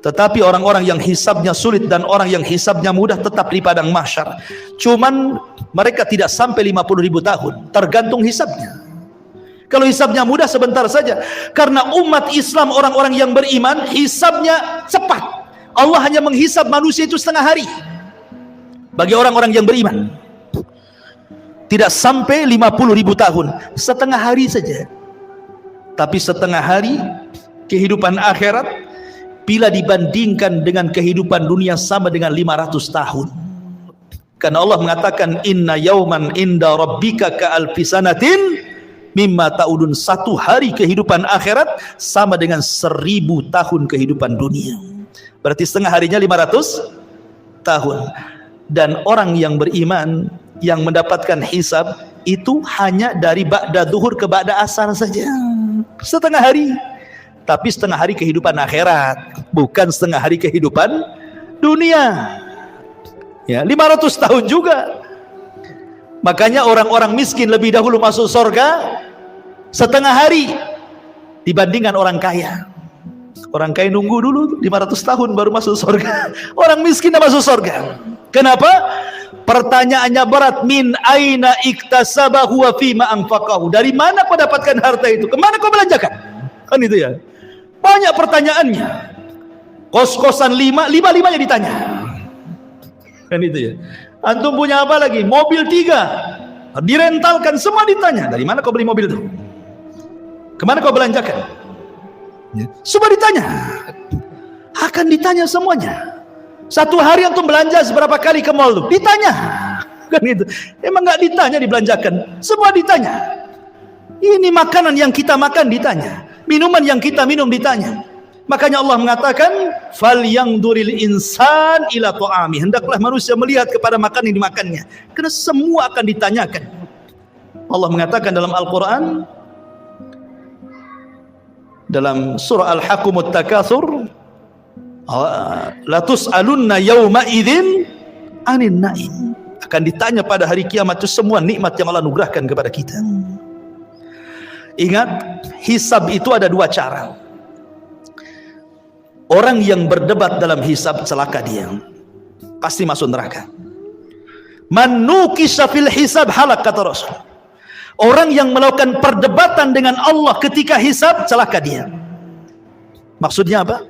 Tetapi orang-orang yang hisabnya sulit dan orang yang hisabnya mudah tetap di padang mahsyar. Cuman mereka tidak sampai 50.000 tahun, tergantung hisabnya. Kalau hisabnya mudah sebentar saja. Karena umat Islam, orang-orang yang beriman, hisabnya cepat. Allah hanya menghisab manusia itu setengah hari. Bagi orang-orang yang beriman, tidak sampai 50.000 tahun, setengah hari saja. Tapi setengah hari kehidupan akhirat, bila dibandingkan dengan kehidupan dunia, sama dengan 500 tahun. Karena Allah mengatakan, inna yauman inda rabbika ka'alfi sanatin mimma ta'udun. 1 hari kehidupan akhirat sama dengan 1000 tahun kehidupan dunia. Berarti setengah harinya 500 tahun. Dan orang yang beriman yang mendapatkan hisab itu hanya dari ba'da zuhur ke ba'da asar saja, setengah hari. Tapi setengah hari kehidupan akhirat, bukan setengah hari kehidupan dunia. Ya, 500 tahun juga. Makanya orang-orang miskin lebih dahulu masuk surga setengah hari dibandingkan orang kaya. Orang kaya nunggu dulu 500 tahun baru masuk surga. Orang miskin dah masuk surga. Kenapa? Pertanyaannya berat. Min aina iktasabahu wa fima anfaqahu. Dari mana kau dapatkan harta itu? Kemana kau belanjakan? Kan itu ya. Banyak pertanyaannya. Kos-kosan 5-5-nya ditanya. Kan itu ya. Antum punya apa lagi? Mobil 3 direntalkan, semua ditanya. Dari mana kau beli mobil itu? Kemana kau belanjakan? Ya. Semua ditanya. Akan ditanya semuanya. 1 hari antum belanja seberapa kali ke mall itu? Ditanya. Kan itu. Emang nggak ditanya dibelanjakan? Semua ditanya. Ini makanan yang kita makan ditanya. Minuman yang kita minum ditanya. Makanya Allah mengatakan, falyangduril insan ila ta'ami. Hendaklah manusia melihat kepada makanan yang dimakannya, karena semua akan ditanyakan. Allah mengatakan dalam Al-Quran, dalam surah Al-Hakumut Takatsur, la tus'alunna yawma idzin anin na'im. Akan ditanya pada hari kiamat itu semua nikmat yang Allah anugerahkan kepada kita. Ingat, hisab itu ada 2 cara. Orang yang berdebat dalam hisab celaka dia. pasti masuk neraka. Man nukisha fil hisab halak, kata Rasul. Orang yang melakukan perdebatan dengan Allah ketika hisab, celaka dia. Maksudnya apa?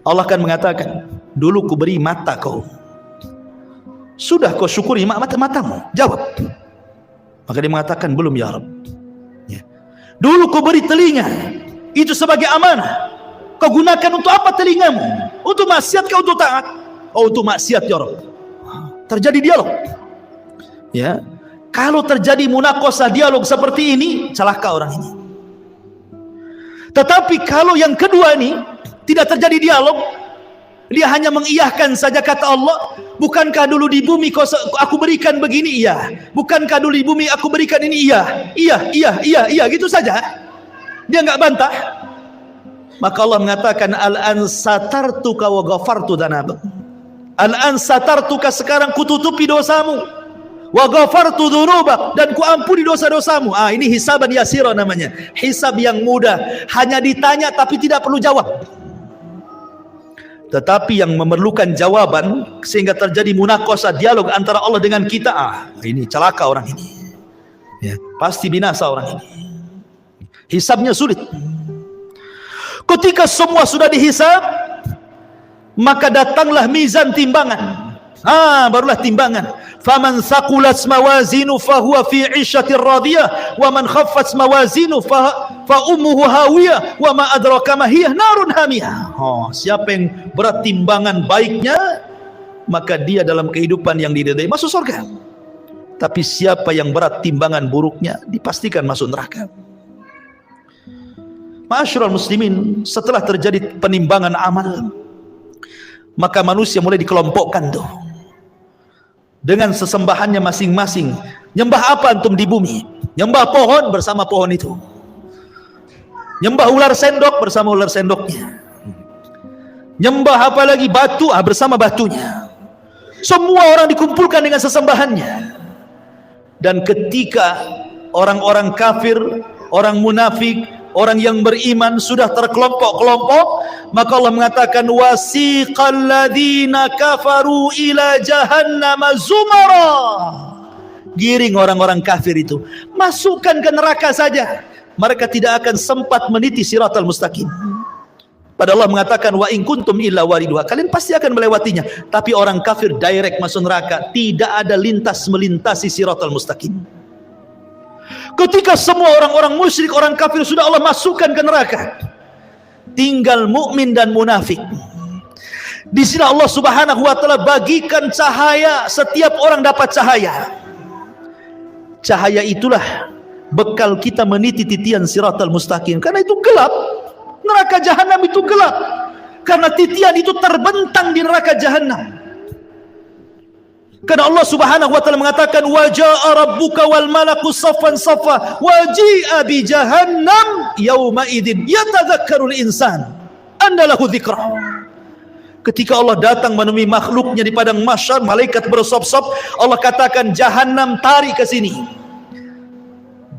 Allah akan mengatakan, dulu ku beri mata kau, sudah kau syukuri matamu? Jawab. Maka dia mengatakan, belum ya Rabb. Ya. Dulu ku beri telinga, itu sebagai amanah, kau gunakan untuk apa telingamu? Untuk maksiat kau untuk taat? Oh, untuk maksiat ya Rabb. Terjadi dialog. Ya, kalau terjadi munakosah dialog seperti ini, celaka orang ini. Tetapi kalau yang kedua ini tidak terjadi dialog, dia hanya mengiyahkan saja kata Allah, bukankah dulu di bumi aku berikan begini? Iya. Bukankah dulu di bumi aku berikan ini? Iya. Iya, gitu saja. Dia enggak bantah. Maka Allah mengatakan, al-an satartuka wa ghafartu dzanabak. Al-an satartuka, sekarang kututupi dosamu, wa ghafartu dzunubak, dan ku ampuni dosa-dosamu. Ini hisaban yasira namanya. Hisab yang mudah, hanya ditanya tapi tidak perlu jawab. Tetapi yang memerlukan jawaban sehingga terjadi munakosah dialog antara Allah dengan kita, ini celaka orang ini. Ya, pasti binasa orang ini. Hisabnya sulit. Ketika semua sudah dihisab, maka datanglah mizan timbangan. Barulah timbangan. Faman thaqulat mawazinu fahuwa fi 'ishatir radiyah wa man khaffat mawazinu fa ummuhu hawiyah wa ma adraka ma hiya narun hamiyah. Siapa yang berat timbangan baiknya, maka dia dalam kehidupan yang diridai masuk surga. Tapi siapa yang berat timbangan buruknya, dipastikan masuk neraka. Ma'asyiral muslimin, setelah terjadi penimbangan amal, maka manusia mulai dikelompokkan tuh dengan sesembahannya masing-masing. Nyembah apa antum di bumi? Nyembah pohon, bersama pohon itu. Nyembah ular sendok, bersama ular sendoknya. Nyembah apa lagi? Batu, bersama batunya. Semua orang dikumpulkan dengan sesembahannya. Dan ketika orang-orang kafir, orang munafik, orang yang beriman sudah terkelompok-kelompok, maka Allah mengatakan, wasiqal ladzina kafaru ila jahannam zumara. Giring orang-orang kafir itu, masukkan ke neraka saja. Mereka tidak akan sempat meniti siratal mustaqim. Padahal Allah mengatakan, wa in kuntum illa wariduha, kalian pasti akan melewatinya. Tapi orang kafir direct masuk neraka, tidak ada lintas melintasi siratal mustaqim. Ketika semua orang-orang musyrik, orang kafir sudah Allah masukkan ke neraka, tinggal mukmin dan munafik. Di sini Allah Subhanahu wa taala bagikan cahaya, setiap orang dapat cahaya. Cahaya itulah bekal kita meniti titian siratal mustaqim. Karena itu gelap. Neraka jahanam itu gelap. Karena titian itu terbentang di neraka jahanam. Karena Allah Subhanahu wa taala mengatakan, wa jaa rabbuka wal malaku saffan saffa wa ji'a bi jahannam yauma idzin yatadzakkarul insan anna lahu dzikra. Ketika Allah datang menemui makhluknya di padang mahsyar, malaikat bersop-sop, Allah katakan, jahanam tarik ke sini.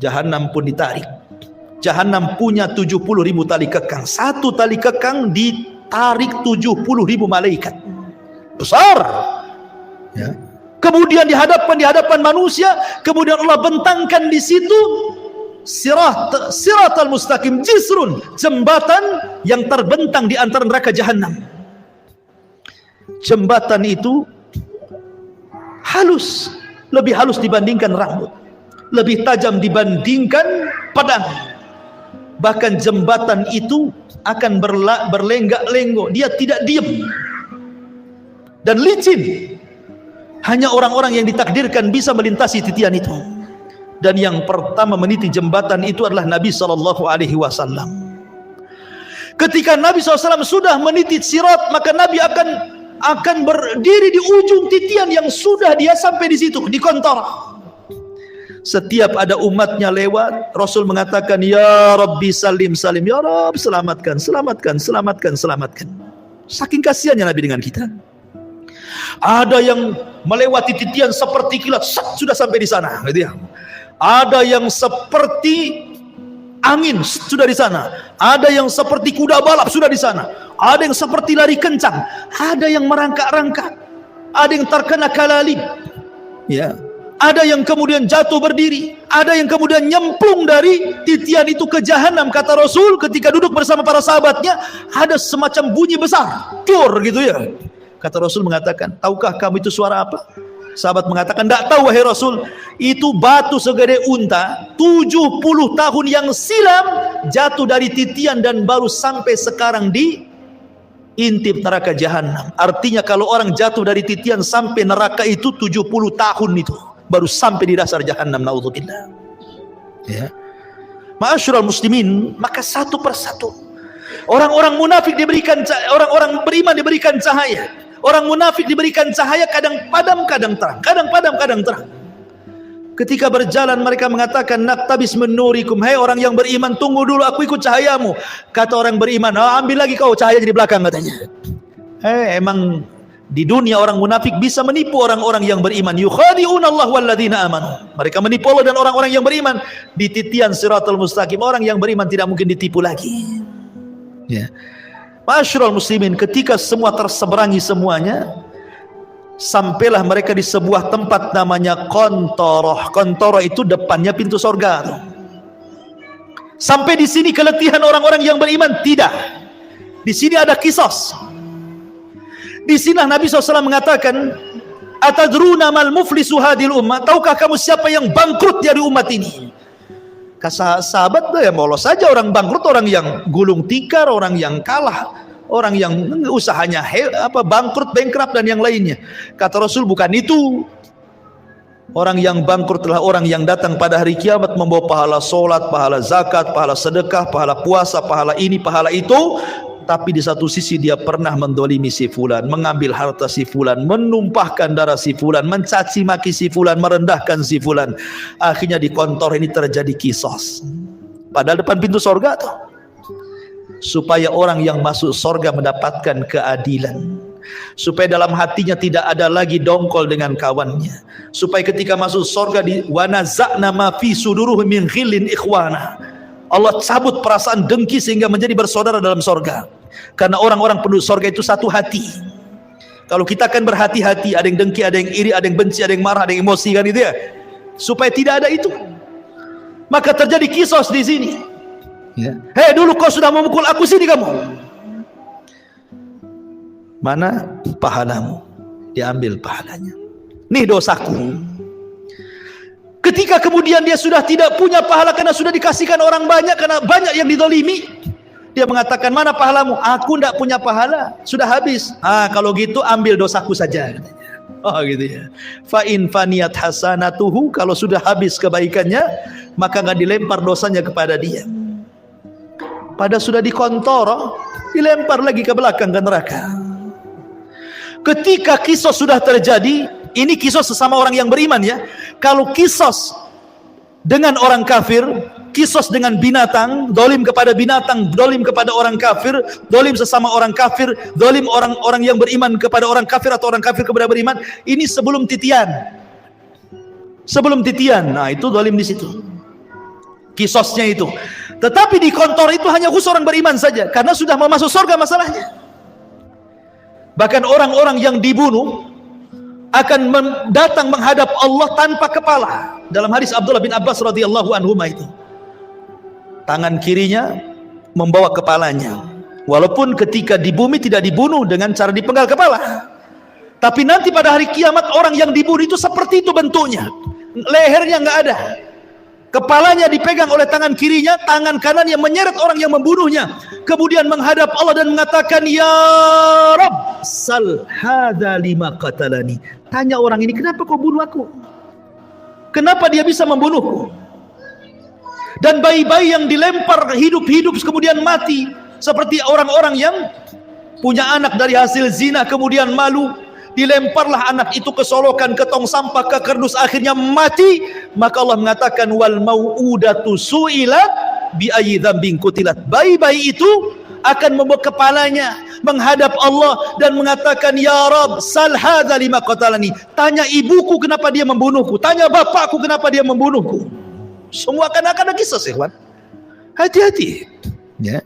Jahanam pun ditarik. Jahanam punya 70.000 tali kekang. Satu tali kekang ditarik 70.000 malaikat. Besar. Ya. Kemudian di hadapan manusia, kemudian Allah bentangkan di situ siratal mustaqim, jisrun, jembatan yang terbentang di antara neraka jahanam. Jembatan itu halus, lebih halus dibandingkan rambut, lebih tajam dibandingkan pedang. Bahkan jembatan itu akan berlenggak-lenggok, dia tidak diam dan licin. Hanya orang-orang yang ditakdirkan bisa melintasi titian itu. Dan yang pertama meniti jembatan itu adalah Nabi SAW. Ketika Nabi SAW sudah meniti sirat, maka Nabi akan berdiri di ujung titian yang sudah dia sampai di situ, di kontara. Setiap ada umatnya lewat, Rasul mengatakan, ya Rabbi salim salim, ya Rabb selamatkan, selamatkan, selamatkan, selamatkan. Saking kasihannya Nabi dengan kita. Ada yang melewati titian seperti kilat, sudah sampai di sana, gitu ya. Ada yang seperti angin, sudah di sana. Ada yang seperti kuda balap, sudah di sana. Ada yang seperti lari kencang. Ada yang merangkak-rangkak. ada yang terkena kalalib, ya, ada yang kemudian jatuh berdiri, ada yang kemudian nyemplung dari titian itu ke jahanam. Kata Rasul ketika duduk bersama para sahabatnya, ada semacam bunyi besar, cur gitu ya. Kata Rasul mengatakan, tahukah kamu itu suara apa? Sahabat mengatakan, tidak tahu wahai Rasul. Itu batu segede unta 70 tahun yang silam jatuh dari titian dan baru sampai sekarang di intip neraka jahanam. Artinya kalau orang jatuh dari titian sampai neraka itu 70 tahun itu baru sampai di dasar jahanam. Naudzubillah. Ya. Ma'asyiral muslimin, maka satu persatu orang-orang munafik diberikan, orang-orang beriman diberikan cahaya. Orang munafik diberikan cahaya, kadang padam, kadang terang, kadang padam, kadang terang. Ketika berjalan mereka mengatakan, naktabis min nurikum, hai orang yang beriman, tunggu dulu, aku ikut cahayamu. Kata orang beriman, ambil lagi kau cahaya di belakang, katanya. Emang di dunia orang munafik bisa menipu orang-orang yang beriman. Yukhadi'una Allah walladzina amanu. Mereka menipu Allah dan orang-orang yang beriman. Di titian siratal mustaqim, orang yang beriman tidak mungkin ditipu lagi. Ya. Ma'asyiral muslimin, ketika semua terseberangi semuanya, sampailah mereka di sebuah tempat namanya Qantoroh. Qantoroh itu depannya pintu sorga. Sampai di sini keletihan orang-orang yang beriman? Tidak. Di sini ada kisos. Di sini Nabi SAW mengatakan, atadruna mal muflisu hadil ummah, tahukah kamu siapa yang bangkrut dari umat ini? Sahabat ya molos saja, orang bangkrut, orang yang gulung tikar, orang yang kalah, orang yang usahanya bangkrut, bankrupt dan yang lainnya. Kata Rasul, bukan itu. Orang yang bangkrut adalah orang yang datang pada hari kiamat membawa pahala solat, pahala zakat, pahala sedekah, pahala puasa, pahala ini, pahala itu, tapi di satu sisi dia pernah mendolimi si fulan, mengambil harta si fulan, menumpahkan darah si fulan, mencaci maki si fulan, merendahkan si fulan. Akhirnya di kantor ini terjadi kisos. Padahal depan pintu sorga tuh, supaya orang yang masuk sorga mendapatkan keadilan, supaya dalam hatinya tidak ada lagi dongkol dengan kawannya, supaya ketika masuk sorga di wanaza'na ma fi suduruhum min ghillin ikhwana, Allah cabut perasaan dengki sehingga menjadi bersaudara dalam sorga. Karena orang-orang penduduk sorga itu satu hati. Kalau kita akan berhati-hati, ada yang dengki, ada yang iri, ada yang benci, ada yang marah, ada yang emosi, kan itu ya. Supaya tidak ada itu, maka terjadi kisos di sini. Ya. Hei, dulu kau sudah memukul aku, sini kamu. Mana pahalamu? Diambil pahalanya. Nih dosaku. Ketika kemudian dia sudah tidak punya pahala karena sudah dikasihkan orang banyak, karena banyak yang didolimi, dia mengatakan, mana pahalamu? Aku tidak punya pahala, sudah habis. Kalau gitu ambil dosaku saja. Oh gitu ya. Fa in faniyat hasanatuhu, kalau sudah habis kebaikannya, maka nggak dilempar dosanya kepada dia. Pada sudah dikontoro, dilempar lagi ke belakang ke neraka. Ketika kisos sudah terjadi, ini kisos sesama orang yang beriman ya. Kalau kisos dengan orang kafir, kisos dengan binatang, dolim kepada binatang, dolim kepada orang kafir, dolim sesama orang kafir, dolim orang-orang yang beriman kepada orang kafir atau orang kafir kepada beriman, ini sebelum titian. Sebelum titian, nah itu dolim di situ. Kisosnya itu. Tetapi di kantor itu hanya khusus orang beriman saja, karena sudah mau masuk surga masalahnya. Bahkan orang-orang yang dibunuh akan datang menghadap Allah tanpa kepala. Dalam hadis Abdullah bin Abbas radhiyallahu anhu itu, tangan kirinya membawa kepalanya. Walaupun ketika di bumi tidak dibunuh dengan cara dipenggal kepala, tapi nanti pada hari kiamat orang yang dibunuh itu seperti itu bentuknya. Lehernya nggak ada, kepalanya dipegang oleh tangan kirinya, tangan kanan yang menyeret orang yang membunuhnya, kemudian menghadap Allah dan mengatakan, ya Rabb, sal hadza lima qatalani. Tanya orang ini, kenapa kau bunuh aku? Kenapa dia bisa membunuhku? Dan bayi-bayi yang dilempar hidup-hidup kemudian mati, seperti orang-orang yang punya anak dari hasil zina kemudian malu, dilemparlah anak itu ke solokan, ke tong sampah, ke kerdus, akhirnya mati. Maka Allah mengatakan, wal mau'udatu su'ilat bi ayyi dzambin qutilat. Bayi-bayi itu akan membawa kepalanya menghadap Allah dan mengatakan, ya Rabb, sal hadza lima qatalani. Tanya ibuku kenapa dia membunuhku, tanya bapakku kenapa dia membunuhku. Semua akan ada kisah, ikhwan. Hati-hati ya.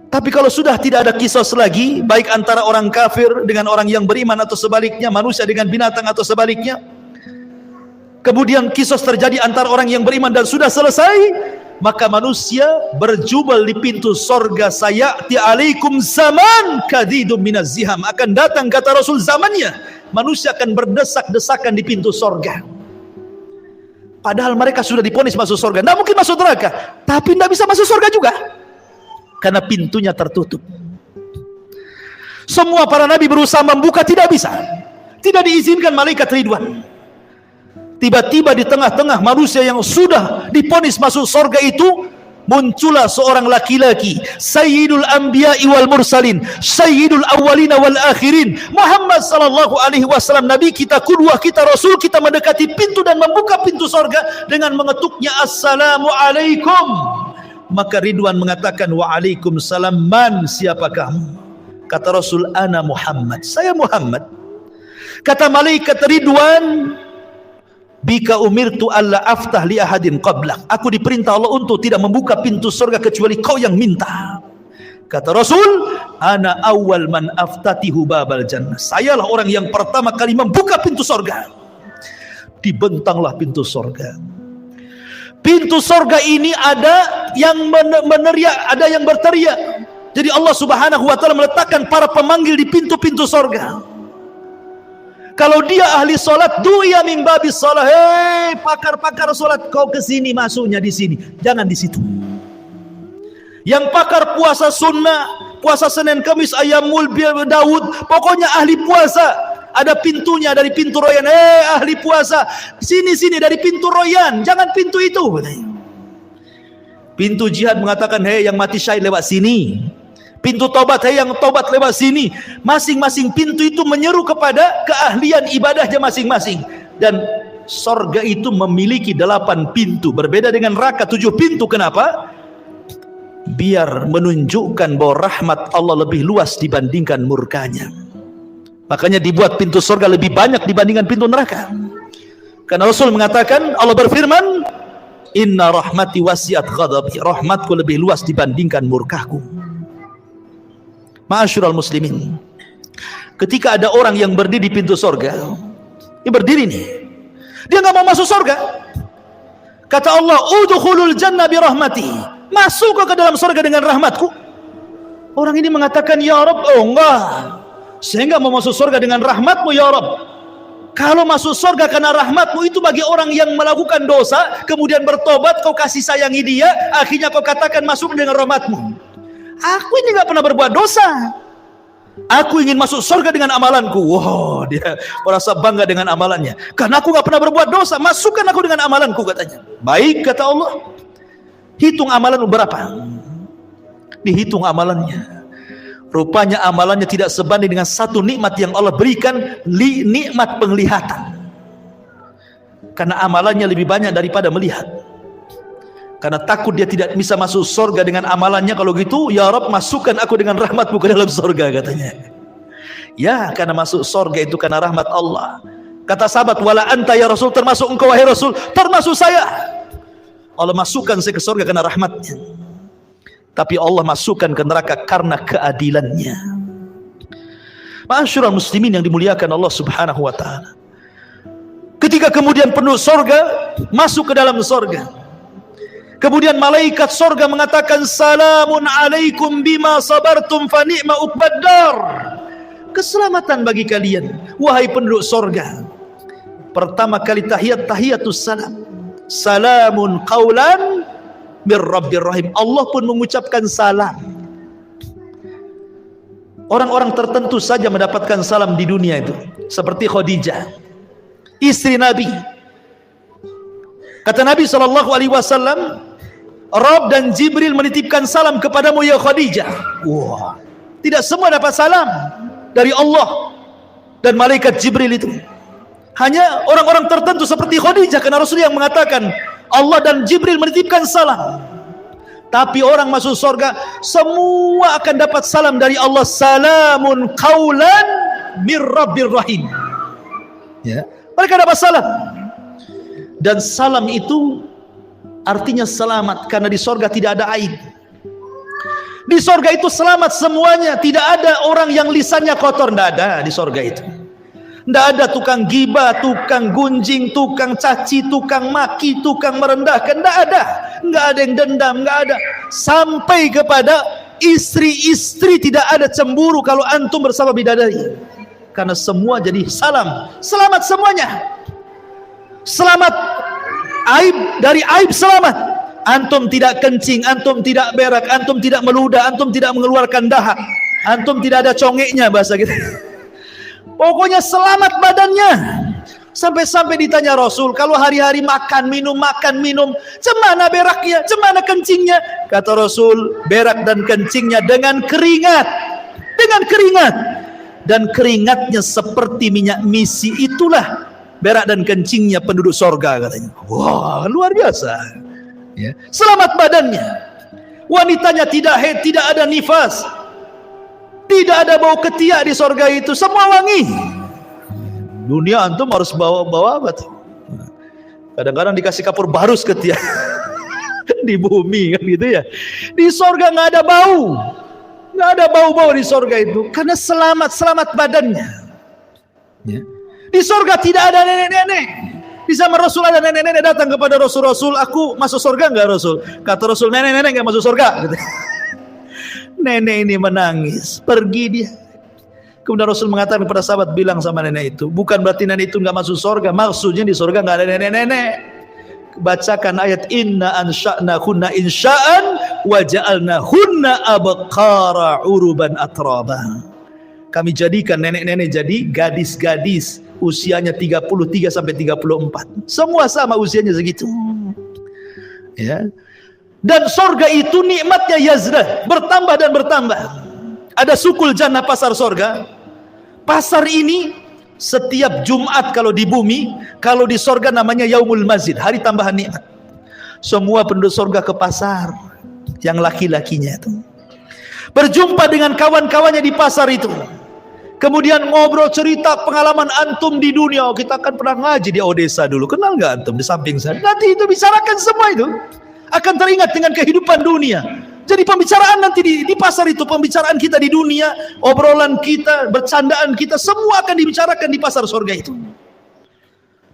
Tapi kalau sudah tidak ada kisos lagi, baik antara orang kafir dengan orang yang beriman atau sebaliknya, manusia dengan binatang atau sebaliknya, kemudian kisos terjadi antara orang yang beriman dan sudah selesai, maka manusia berjubel di pintu sorga. Sayati alaikum zaman kadidum minaz ziham, akan datang kata Rasul zamannya manusia akan berdesak-desakan di pintu sorga. Padahal mereka sudah diponis masuk sorga, tidak mungkin masuk neraka, tapi tidak bisa masuk sorga juga karena pintunya tertutup. Semua para nabi berusaha membuka, tidak bisa, tidak diizinkan malaikat Ridwan. Tiba-tiba di tengah-tengah manusia yang sudah diponis masuk sorga itu, muncullah seorang laki-laki, Sayyidul Anbiya'i wal Mursalin, Sayyidul Awwalina wal Akhirin, Muhammad sallallahu alaihi wasallam, Nabi kita, qudwah kita, Rasul kita, mendekati pintu dan membuka pintu sorga dengan mengetuknya, Assalamualaikum. Maka Ridwan mengatakan, Waalaikumsalam, man, siapa kamu? Kata Rasul, ana Muhammad, saya Muhammad. Kata malaikat Ridwan, bika umirtu alla aftah li ahadin qablak, aku diperintah Allah untuk tidak membuka pintu surga kecuali kau yang minta. Kata Rasul, ana awal man aftatihu babal jannah, sayalah orang yang pertama kali membuka pintu surga. Dibentanglah pintu surga. Pintu surga ini ada yang meneriak, ada yang berteriak. Jadi Allah subhanahu wa ta'ala meletakkan para pemanggil di pintu-pintu surga. Kalau dia ahli solat, duya min babis solat, hei pakar-pakar solat, kau ke sini, masuknya di sini, jangan di situ. Yang pakar puasa sunnah, puasa Senin Kamis, Ayyamul Daud, pokoknya ahli puasa, ada pintunya dari pintu royan. Ahli puasa, sini dari pintu royan, jangan pintu itu. Pintu jihad mengatakan, yang mati syahid lewat sini. Pintu tobat, yang tobat lewat sini. Masing-masing pintu itu menyeru kepada keahlian ibadahnya masing-masing. Dan sorga itu memiliki 8 pintu, berbeda dengan neraka 7 pintu. Kenapa? Biar menunjukkan bahwa rahmat Allah lebih luas dibandingkan murkanya. Makanya dibuat pintu surga lebih banyak dibandingkan pintu neraka. Karena Rasul mengatakan, Allah berfirman, inna rahmati wasiat ghadabi, rahmatku lebih luas dibandingkan murkahku. Ma'asyiral muslimin, ketika ada orang yang berdiri di pintu surga, dia berdiri nih, dia nggak mau masuk surga. Kata Allah, udkhulul jannah bi rahmati, masuk ke dalam surga dengan rahmatku. Orang ini mengatakan, ya Rabb, oh enggak, saya enggak mau masuk surga dengan rahmatmu ya Rabb. Kalau masuk surga karena rahmatmu itu bagi orang yang melakukan dosa, kemudian bertobat, kau kasih sayangi dia, akhirnya kau katakan masuk dengan rahmatmu. Aku ini enggak pernah berbuat dosa, aku ingin masuk surga dengan amalanku. Wow, dia merasa bangga dengan amalannya, karena aku enggak pernah berbuat dosa, masukkan aku dengan amalanku, katanya. Baik, kata Allah, hitung amalanmu berapa. Dihitung amalannya, rupanya amalannya tidak sebanding dengan satu nikmat yang Allah berikan, nikmat penglihatan. Karena amalannya lebih banyak daripada melihat. Karena takut dia tidak bisa masuk surga dengan amalannya, kalau gitu, ya Rabb, masukkan aku dengan rahmatmu ke dalam surga, katanya. Ya, karena masuk surga itu karena rahmat Allah. Kata sahabat, wala anta ya Rasul, termasuk engkau wahai Rasul, termasuk saya. Allah masukkan saya ke surga karena rahmatnya. Tapi Allah masukkan ke neraka karena keadilannya. Ma'asyiral muslimin yang dimuliakan Allah subhanahu wa ta'ala, ketika kemudian penduduk surga masuk ke dalam surga, kemudian malaikat surga mengatakan, salamun alaikum bima sabartum fa ni'ma uqbaddar, keselamatan bagi kalian wahai penduduk surga. Pertama kali tahiyatus salam, salamun qaulan mir rabbir rahim. Allah pun mengucapkan salam. Orang-orang tertentu saja mendapatkan salam di dunia itu, seperti Khadijah, istri Nabi. Kata Nabi SAW, Rabb dan Jibril menitipkan salam kepadamu ya Khadijah. Wah, tidak semua dapat salam dari Allah dan malaikat Jibril itu. Hanya orang-orang tertentu seperti Khadijah, karena Rasul yang mengatakan Allah dan Jibril menitipkan salam. Tapi orang masuk surga semua akan dapat salam dari Allah, salamun qaulan mir rabbir rahim. Ya, mereka dapat salam. Dan salam itu artinya selamat, karena di surga tidak ada aib. Di sorga itu selamat semuanya. Tidak ada orang yang lisannya kotor. Tidak ada di sorga itu. Tidak ada tukang gibah, tukang gunjing, tukang caci, tukang maki, tukang merendahkan. Tidak ada. Tidak ada yang dendam. Tidak ada. Sampai kepada istri-istri tidak ada cemburu kalau antum bersama bidadari. Karena semua jadi salam. Selamat semuanya. Selamat aib, dari aib selamat. Antum tidak kencing, antum tidak berak, antum tidak meludah, antum tidak mengeluarkan dahak, antum tidak ada congeknya bahasa kita. Pokoknya selamat badannya. Sampai-sampai ditanya Rasul, kalau hari-hari makan minum, cemana beraknya, cemana kencingnya? Kata Rasul, berak dan kencingnya dengan keringat. Dengan keringat. Dan keringatnya seperti minyak misi, itulah berak dan kencingnya penduduk sorga katanya. Wah, luar biasa. Ya. Selamat badannya. Wanitanya tidak haid, tidak ada nifas, tidak ada bau ketiak di sorga itu, semua wangi. Dunia antum harus bawa apa tuh? Kadang-kadang dikasih kapur barus ketiak di bumi kan gitu ya. Di sorga nggak ada bau, nggak ada bau-bau di sorga itu, karena selamat badannya. Ya. Di sorga tidak ada nenek-nenek. Di zaman Rasul ada nenek-nenek datang kepada Rasul, aku masuk surga enggak Rasul? Kata Rasul, nenek-nenek enggak masuk surga. Nenek ini menangis, pergi dia. Kemudian Rasul mengatakan kepada sahabat, bilang sama nenek itu, bukan berarti nenek itu enggak masuk surga, maksudnya di surga enggak ada nenek-nenek. Bacakan ayat inna ansha'nahunna insha'an wa ja'alnahunna abqara uruban atraba. Kami jadikan nenek-nenek jadi gadis-gadis usianya 33 sampai 34. Semua sama usianya segitu. Ya. Dan sorga itu nikmatnya yazdah, bertambah dan bertambah. Ada sukul jannah, pasar sorga. Pasar ini setiap Jumat kalau di bumi, kalau di sorga namanya Yaumul Mazid, hari tambahan nikmat. Semua penduduk sorga ke pasar, yang laki-lakinya itu berjumpa dengan kawan-kawannya di pasar itu. Kemudian ngobrol cerita pengalaman antum di dunia. Oh, kita kan pernah ngaji di Odessa dulu. Kenal nggak antum di samping saya? Nanti itu bicarakan semua itu. Akan teringat dengan kehidupan dunia. Jadi pembicaraan nanti di pasar itu, pembicaraan kita di dunia, obrolan kita, bercandaan kita, semua akan dibicarakan di pasar surga itu.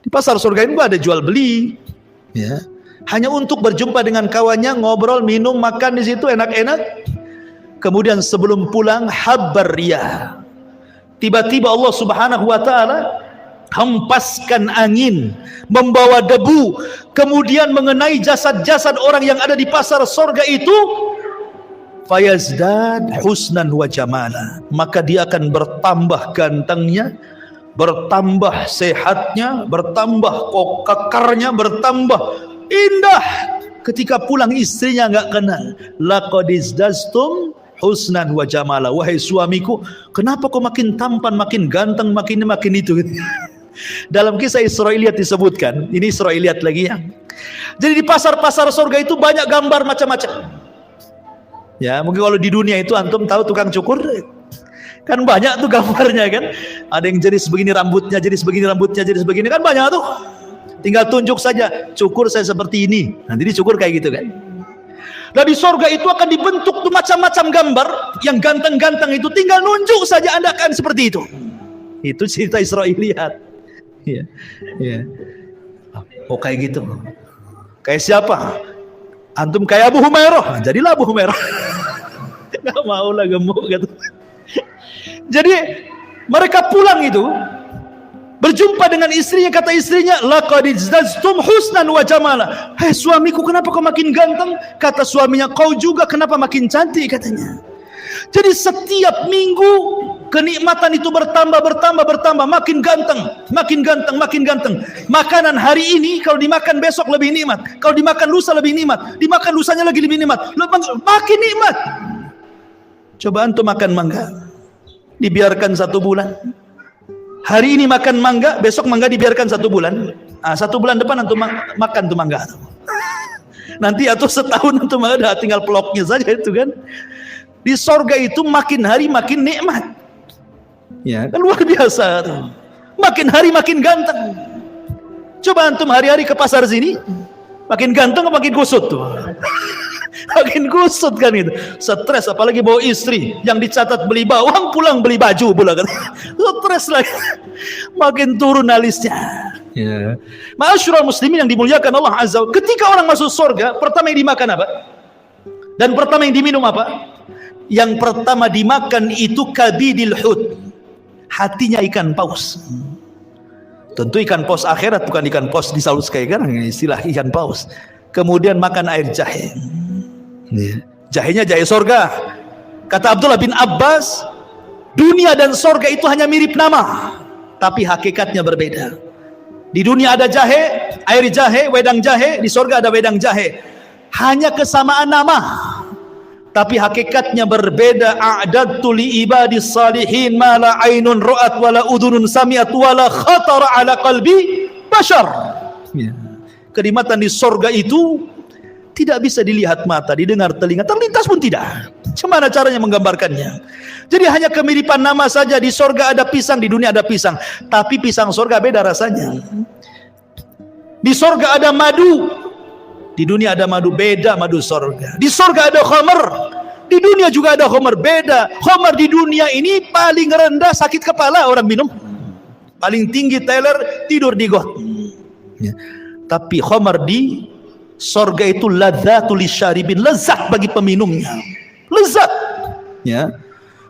Di pasar surga itu ada jual beli, ya. Hanya untuk berjumpa dengan kawannya, ngobrol, minum, makan di situ enak-enak. Kemudian sebelum pulang habar riyah. Tiba-tiba Allah Subhanahu wa ta'ala hempaskan angin, membawa debu, kemudian mengenai jasad-jasad orang yang ada di pasar sorga itu. Fayazdad husnan wa jamala, maka dia akan bertambah gantengnya, bertambah sehatnya, bertambah kekarnya, bertambah indah. Ketika pulang istrinya nggak kenal. Laqad izdastum husnan wa jamala, wahai suamiku, kenapa kau makin tampan, makin ganteng, makin itu. Dalam kisah Israiliyat disebutkan, ini Israiliyat lagi ya. Jadi di pasar-pasar surga itu banyak gambar macam-macam. Ya, mungkin kalau di dunia itu antum tahu tukang cukur, kan banyak tuh gambarnya kan. Ada yang jadi sebegini rambutnya, jadi sebegini rambutnya, jadi sebegini, kan banyak tuh. Tinggal tunjuk saja, cukur saya seperti ini, nanti dicukur kayak gitu kan. Nah di sorga itu akan dibentuk tuh macam-macam gambar yang ganteng-ganteng itu, tinggal nunjuk saja Anda akan seperti itu. Itu cerita Israiliyat. Ya, ya. Oh kayak gitu. Kayak siapa? Antum kayak Abu Humairah, jadilah Abu Humairah. Gak mau lah, gemuk gitu. Jadi mereka pulang itu berjumpa dengan istrinya, kata istrinya, laqad izdaztum husnan wa jamala. Hei suamiku, kenapa kau makin ganteng? Kata suaminya, kau juga kenapa makin cantik, katanya. Jadi setiap minggu kenikmatan itu bertambah, makin ganteng, makin ganteng, makin ganteng. Makanan hari ini kalau dimakan besok lebih nikmat, kalau dimakan lusa lebih nikmat, dimakan lusanya lagi lebih nikmat, makin nikmat. Coba antum makan mangga, dibiarkan 1 bulan. Hari ini makan mangga, besok mangga dibiarkan 1 bulan. 1 bulan depan antum makan tuh mangga. Nanti atau setahun antum ada tinggal peloknya saja itu kan. Di sorga itu makin hari makin nikmat. Ya, kan luar biasa tuh. Makin hari makin ganteng. Coba antum hari-hari ke pasar sini, makin ganteng atau makin kusut tuh? Makin kusut kan itu. Stres, apalagi bawa istri yang dicatat beli bawang, pulang beli baju pula kan. Stres lagi. Makin turun alisnya. Ya. Ma'asyiral muslimin yang dimuliakan Allah Azza wa Jalla, ketika orang masuk surga, pertama yang dimakan apa? Dan pertama yang diminum apa? Yang pertama dimakan itu kabidil hut. Hatinya ikan paus. Tentu ikan paus akhirat, bukan ikan paus di Saus kayak kan, istilah ikan paus. Kemudian makan air jahe. Jahenya jahe sorga. Kata Abdullah bin Abbas, dunia dan sorga itu hanya mirip nama, tapi hakikatnya berbeda. Di dunia ada jahe, air jahe, wedang jahe. Di sorga ada wedang jahe. Hanya kesamaan nama, tapi hakikatnya berbeda. A'dadtu li ibadis salihin ma la ainun ra'at wala udhunun sami'at wala khatara ala qalbi bashar. Kenikmatan di sorga itu tidak bisa dilihat mata, didengar telinga, terlintas pun tidak. Bagaimana caranya menggambarkannya? Jadi hanya kemiripan nama saja. Di sorga ada pisang, di dunia ada pisang, tapi pisang sorga beda rasanya. Di sorga ada madu, di dunia ada madu, beda madu sorga. Di sorga ada khamar, di dunia juga ada khamar, beda. Khamar di dunia ini paling rendah sakit kepala orang minum, paling tinggi teler tidur di got. Tapi khamar di sorga itu ladzatul lisyaribin, lezat bagi peminumnya, lezat. Ya,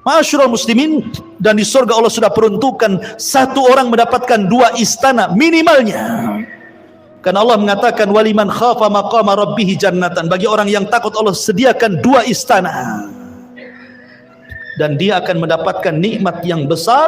ma'asyiral muslimin, dan di sorga Allah sudah peruntukkan satu orang mendapatkan 2 istana minimalnya. Karena Allah mengatakan waliman khafa maqama rabbih jannatan, bagi orang yang takut Allah sediakan 2 istana. Dan dia akan mendapatkan nikmat yang besar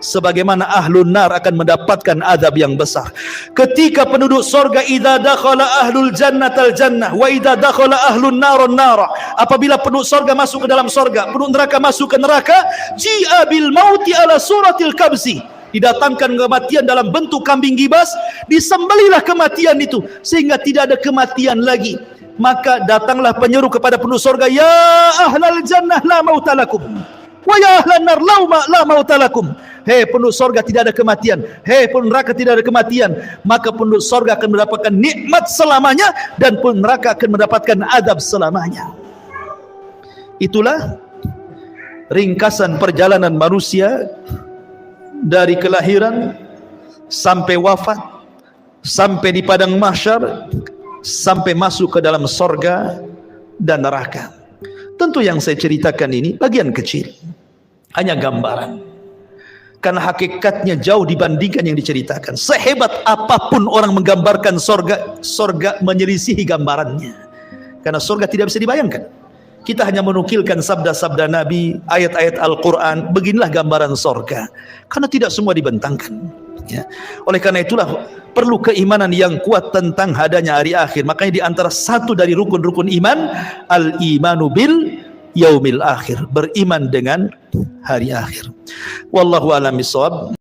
sebagaimana ahlun nar akan mendapatkan azab yang besar. Ketika penduduk sorga, idza dakhala ahlul jannatal jannah wa idza dakhala ahlun narun nara, apabila penduduk sorga masuk ke dalam sorga, penduduk neraka masuk ke neraka, ji'a bil mauti ala suratil kabsi, didatangkan kematian dalam bentuk kambing gibas, disembelihlah kematian itu sehingga tidak ada kematian lagi. Maka datanglah penyeru kepada penduduk sorga, ya ahlal jannah la mautalakum wa ya ahlan nar la mautalakum. Hei penduduk sorga, tidak ada kematian. Hei penduduk neraka, tidak ada kematian. Maka penduduk sorga akan mendapatkan nikmat selamanya, dan penduduk neraka akan mendapatkan azab selamanya. Itulah ringkasan perjalanan manusia dari kelahiran sampai wafat, sampai di padang mahsyar, sampai masuk ke dalam sorga dan neraka. Tentu yang saya ceritakan ini bagian kecil, hanya gambaran. Karena hakikatnya jauh dibandingkan yang diceritakan. Sehebat apapun orang menggambarkan sorga, sorga menyelisihi gambarannya. Karena sorga tidak bisa dibayangkan. Kita hanya menukilkan sabda-sabda Nabi, ayat-ayat Al-Quran. Beginilah gambaran sorga. Karena tidak semua dibentangkan. Ya. Oleh karena itulah perlu keimanan yang kuat tentang adanya hari akhir. Makanya di antara satu dari rukun-rukun iman, al-imanu bil yaumil akhir, beriman dengan hari akhir. Wallahu a'lam bishawab.